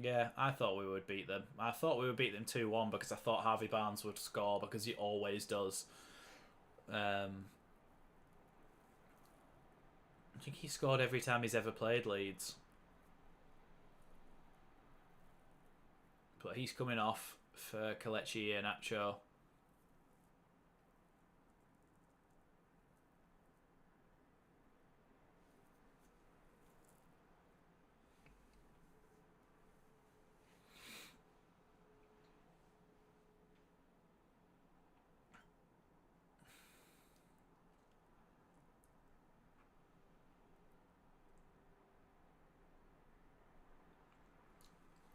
S1: Yeah, I thought we would beat them. I thought we would beat them 2-1 because I thought Harvey Barnes would score because he always does. I think he scored every time he's ever played Leeds. But he's coming off for Kelechi Iheanacho.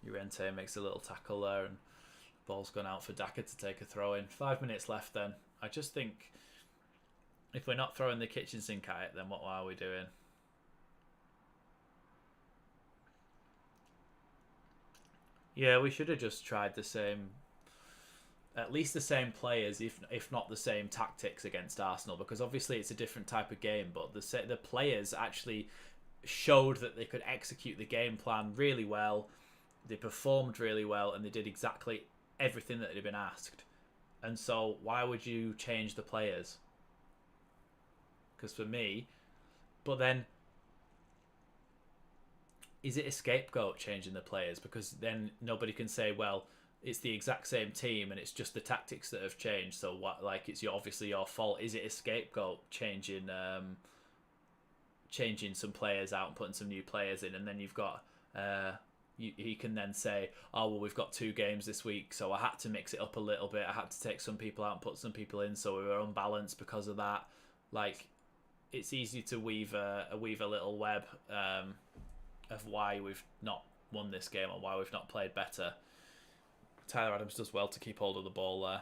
S1: Llorente makes a little tackle there and ball's gone out for Daka to take a throw in. 5 minutes left then. I just think if we're not throwing the kitchen sink at it, then what are we doing? Yeah, we should have just tried the same, at least the same players, if not the same tactics against Arsenal, because obviously it's a different type of game, but the players actually showed that they could execute the game plan really well. They performed really well and they did exactly everything that had been asked. And so why would you change the players? Because for me, but then is it a scapegoat changing the players? Because then nobody can say, well, it's the exact same team and it's just the tactics that have changed. So what? Like it's obviously your fault. Is it a scapegoat changing some players out and putting some new players in? And then you've got he can then say, oh, well, we've got 2 games this week, so I had to mix it up a little bit. I had to take some people out and put some people in, so we were unbalanced because of that. Like, it's easy to weave a little web of why we've not won this game or why we've not played better. Tyler Adams does well to keep hold of the ball there.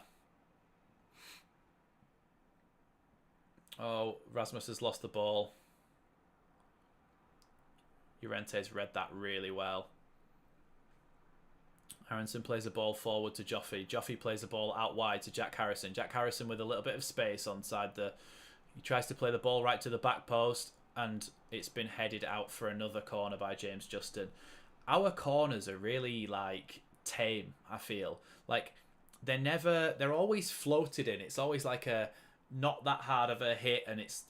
S1: Oh, Rasmus has lost the ball. Llorente's read that really well. Aronson plays the ball forward to Joffrey. Joffrey plays the ball out wide to Jack Harrison. Jack Harrison with a little bit of space onside the... He tries to play the ball right to the back post, and it's been headed out for another corner by James Justin. Our corners are really, like, tame, I feel. Like, they're always floated in. It's always like a not that hard of a hit, and it's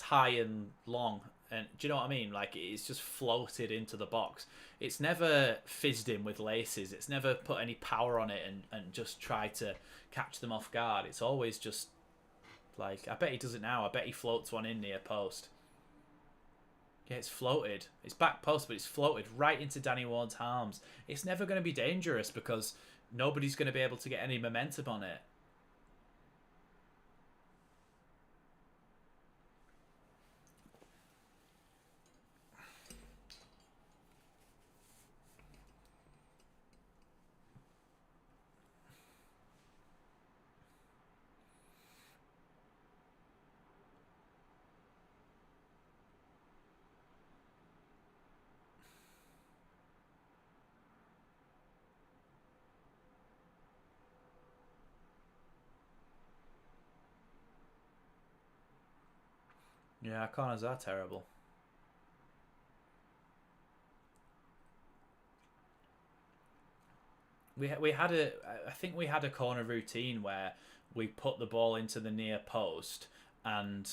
S1: high and long. And do you know what I mean? Like, it's just floated into the box. It's never fizzed in with laces. It's never put any power on it and just try to catch them off guard. It's always just like, I bet he does it now. I bet he floats one in near post. Yeah, it's floated. It's back post, but it's floated right into Danny Ward's arms. It's never going to be dangerous because nobody's going to be able to get any momentum on it. Yeah, our corners are terrible. I think we had a corner routine where we put the ball into the near post, and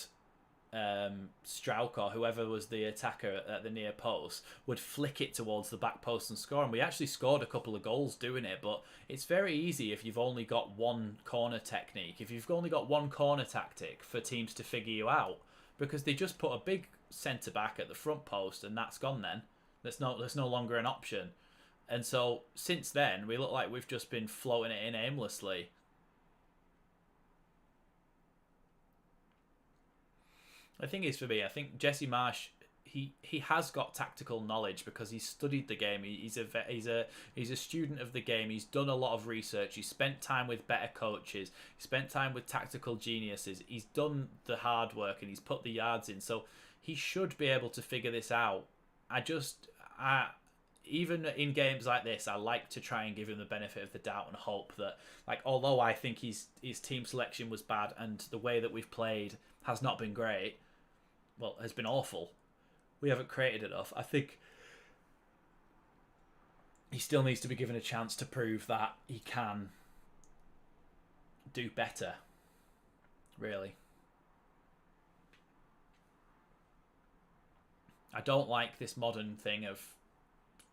S1: Strauch or whoever was the attacker at the near post would flick it towards the back post and score. And we actually scored a couple of goals doing it, but it's very easy if you've only got one corner technique, if you've only got one corner tactic for teams to figure you out, because they just put a big centre back at the front post and that's gone then. That's no longer an option. And so since then, we look like we've just been floating it in aimlessly. The thing is, for me, I think Jesse Marsh, he has got tactical knowledge because he's studied the game. He's a student of the game. He's done a lot of research. He's spent time with better coaches. He's spent time with tactical geniuses. He's done the hard work and he's put the yards in. So he should be able to figure this out. Even in games like this, I like to try and give him the benefit of the doubt and hope that, like, although I think his team selection was bad and the way that we've played has not been great, well, has been awful. We haven't created enough. I think he still needs to be given a chance to prove that he can do better, really. I don't like this modern thing of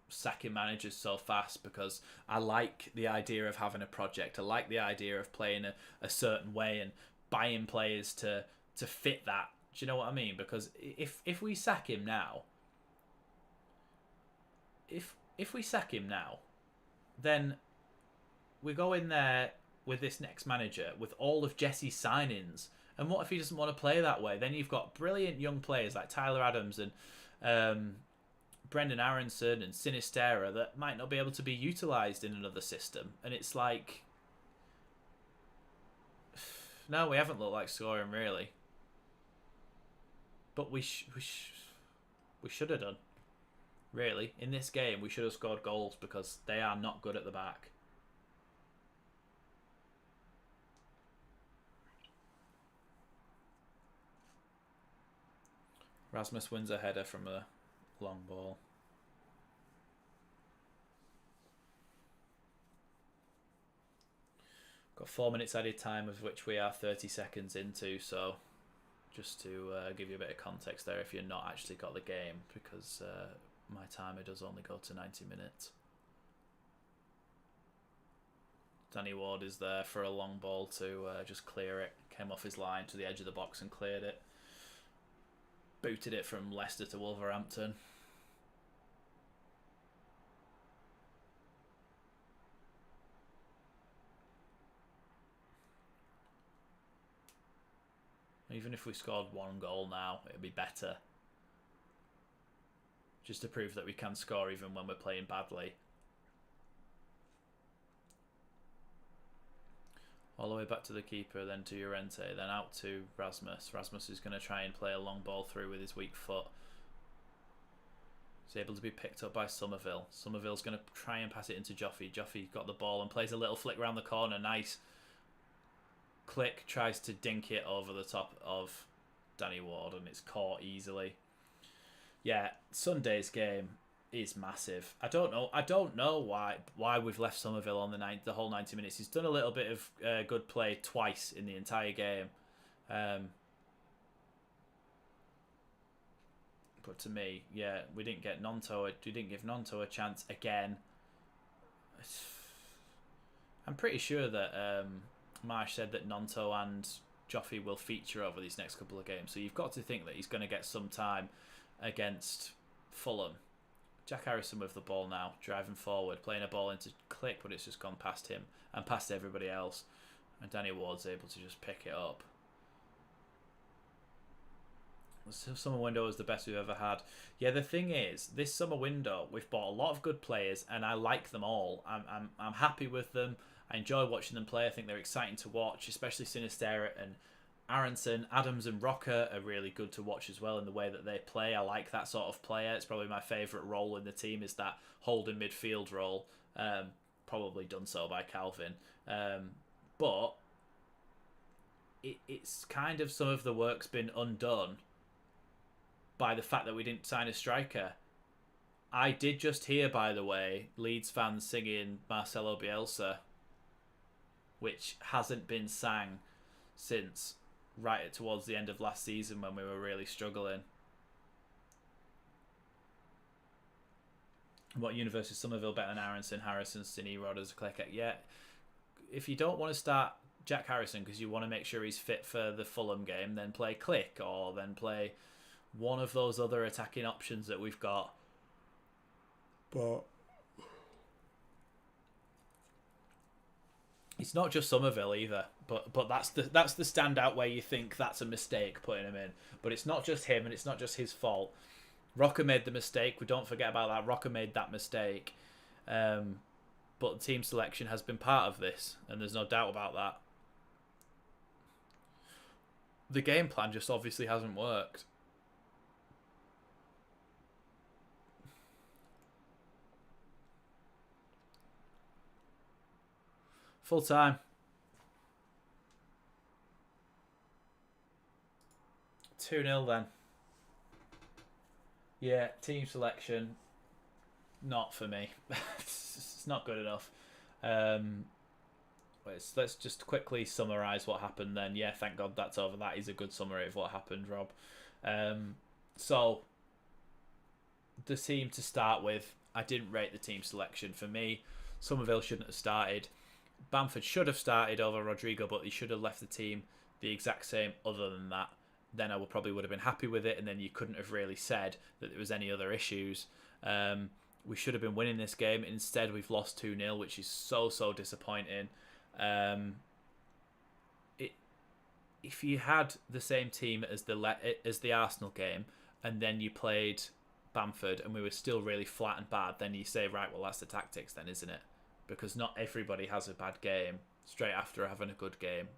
S1: sacking managers so fast because I like the idea of having a project. I like the idea of playing a certain way and buying players to fit that. Do you know what I mean? Because if we sack him now, if we sack him now, then we go in there with this next manager with all of Jesse's signings. And what if he doesn't want to play that way? Then you've got brilliant young players like Tyler Adams and Brendan Aronson and Sinistera that might not be able to be utilised in another system. And it's like, no, we haven't looked like scoring really. But we should have done. Really, in this game, we should have scored goals because they are not good at the back. Rasmus wins a header from a long ball. Got 4 minutes added time, of which we are 30 seconds into, so just to give you a bit of context there if you've not actually got the game, because my timer does only go to 90 minutes. Danny Ward is there for a long ball to just clear it. Came off his line to the edge of the box and cleared it. Booted it from Leicester to Wolverhampton. Even if we scored one goal now, it'd be better. Just to prove that we can score even when we're playing badly. All the way back to the keeper, then to Llorente, then out to Rasmus. Rasmus is going to try and play a long ball through with his weak foot. It's able to be picked up by Somerville. Somerville's going to try and pass it into Joffy. Joffy got the ball and plays a little flick around the corner. Nice. Click tries to dink it over the top of Danny Ward, and it's caught easily. Yeah, Sunday's game is massive. I don't know why we've left Somerville on the whole 90 minutes. He's done a little bit of good play twice in the entire game. But to me, yeah, we didn't give Nonto a chance again. I'm pretty sure that Marsh said that Nonto and Joffy will feature over these next couple of games. So you've got to think that he's going to get some time against Fulham. Jack Harrison with the ball now, driving forward, playing a ball into Click, but it's just gone past him and past everybody else. And Danny Ward's able to just pick it up. The summer window is the best we've ever had. Yeah, the thing is, this summer window, we've bought a lot of good players, and I like them all. I'm happy with them. I enjoy watching them play. I think they're exciting to watch, especially Sinistera and Aronson. Adams and Rocker are really good to watch as well in the way that they play. I like that sort of player. It's probably my favourite role in the team is that holding midfield role. Probably done so by Calvin. But it's kind of some of the work's been undone by the fact that we didn't sign a striker. I did just hear, by the way, Leeds fans singing Marcelo Bielsa, which hasn't been sang since right towards the end of last season when we were really struggling. What universe is Somerville better than Aronson, Harrison, Stinney, Rodders, Click? Yeah. If you don't want to start Jack Harrison because you want to make sure he's fit for the Fulham game, then play Click, or then play one of those other attacking options that we've got. But it's not just Somerville either. But that's the standout where you think that's a mistake putting him in. But it's not just him, and it's not just his fault. Rocker made the mistake. We don't forget about that. Rocker made that mistake. But team selection has been part of this, and there's no doubt about that. The game plan just obviously hasn't worked. Full time. 2-0 then. Yeah, team selection, not for me. It's not good enough. Let's just quickly summarise what happened then. Yeah, thank God that's over. That is a good summary of what happened, Rob. So, the team to start with, I didn't rate the team selection. For me, Somerville shouldn't have started. Bamford should have started over Rodrigo, but he should have left the team the exact same other than that. Then I probably would have been happy with it, and then you couldn't have really said that there was any other issues. We should have been winning this game. Instead, we've lost 2-0, which is so disappointing. If you had the same team as the Arsenal game, and then you played Bamford, and we were still really flat and bad, then you say, right, well, that's the tactics then, isn't it? Because not everybody has a bad game straight after having a good game.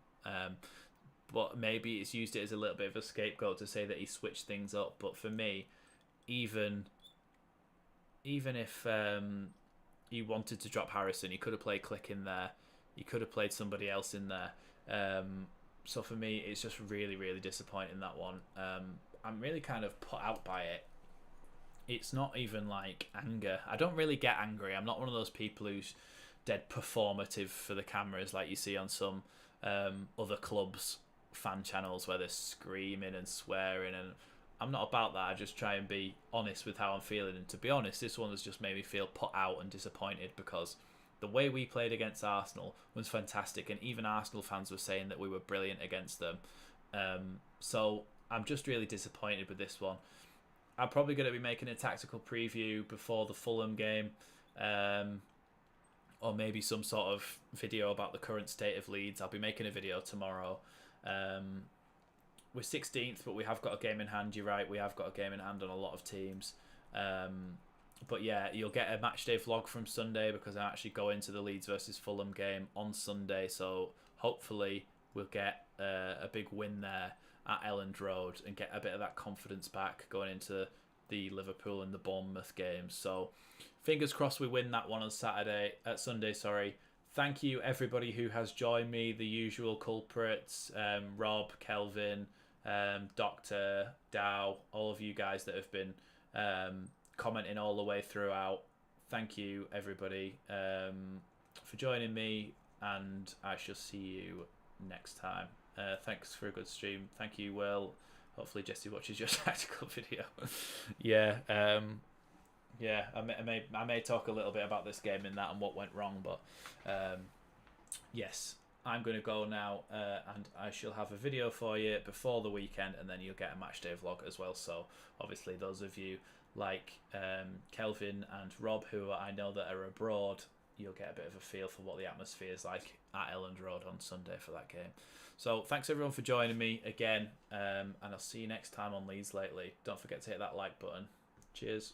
S1: But maybe it's used it as a little bit of a scapegoat to say that he switched things up. But for me, even if he wanted to drop Harrison, he could have played Click in there. He could have played somebody else in there. So for me, it's just really disappointing, that one. I'm really kind of put out by it. It's not even like anger. I don't really get angry. I'm not one of those people who's dead performative for the cameras like you see on some other clubs' fan channels where they're screaming and swearing, and I'm not about that. I just try and be honest with how I'm feeling, and to be honest, this one has just made me feel put out and disappointed because the way we played against Arsenal was fantastic, and even Arsenal fans were saying that we were brilliant against them. So I'm just really disappointed with this one. I'm probably going to be making a tactical preview before the Fulham game, or maybe some sort of video about the current state of Leeds. I'll be making a video tomorrow. We're 16th, but we have got a game in hand. You're right, we have got a game in hand on a lot of teams. But yeah, you'll get a matchday vlog from Sunday because I actually go into the Leeds versus Fulham game on Sunday. So hopefully we'll get a big win there at Elland Road and get a bit of that confidence back going into the Liverpool and the Bournemouth games. So fingers crossed we win that one on Sunday. Sorry. Thank you everybody who has joined me. The usual culprits: Rob, Kelvin, Doctor, Dow, all of you guys that have been commenting all the way throughout. Thank you everybody for joining me, and I shall see you next time. Thanks for a good stream. Thank you, Will. Hopefully Jesse watches your tactical video. Yeah, I may talk a little bit about this game in that and what went wrong, but yes, I'm going to go now, and I shall have a video for you before the weekend, and then you'll get a match day vlog as well. So obviously those of you like Kelvin and Rob, who I know that are abroad, you'll get a bit of a feel for what the atmosphere is like at Elland Road on Sunday for that game. So thanks everyone for joining me again, and I'll see you next time on Leeds Lately. Don't forget to hit that like button. Cheers.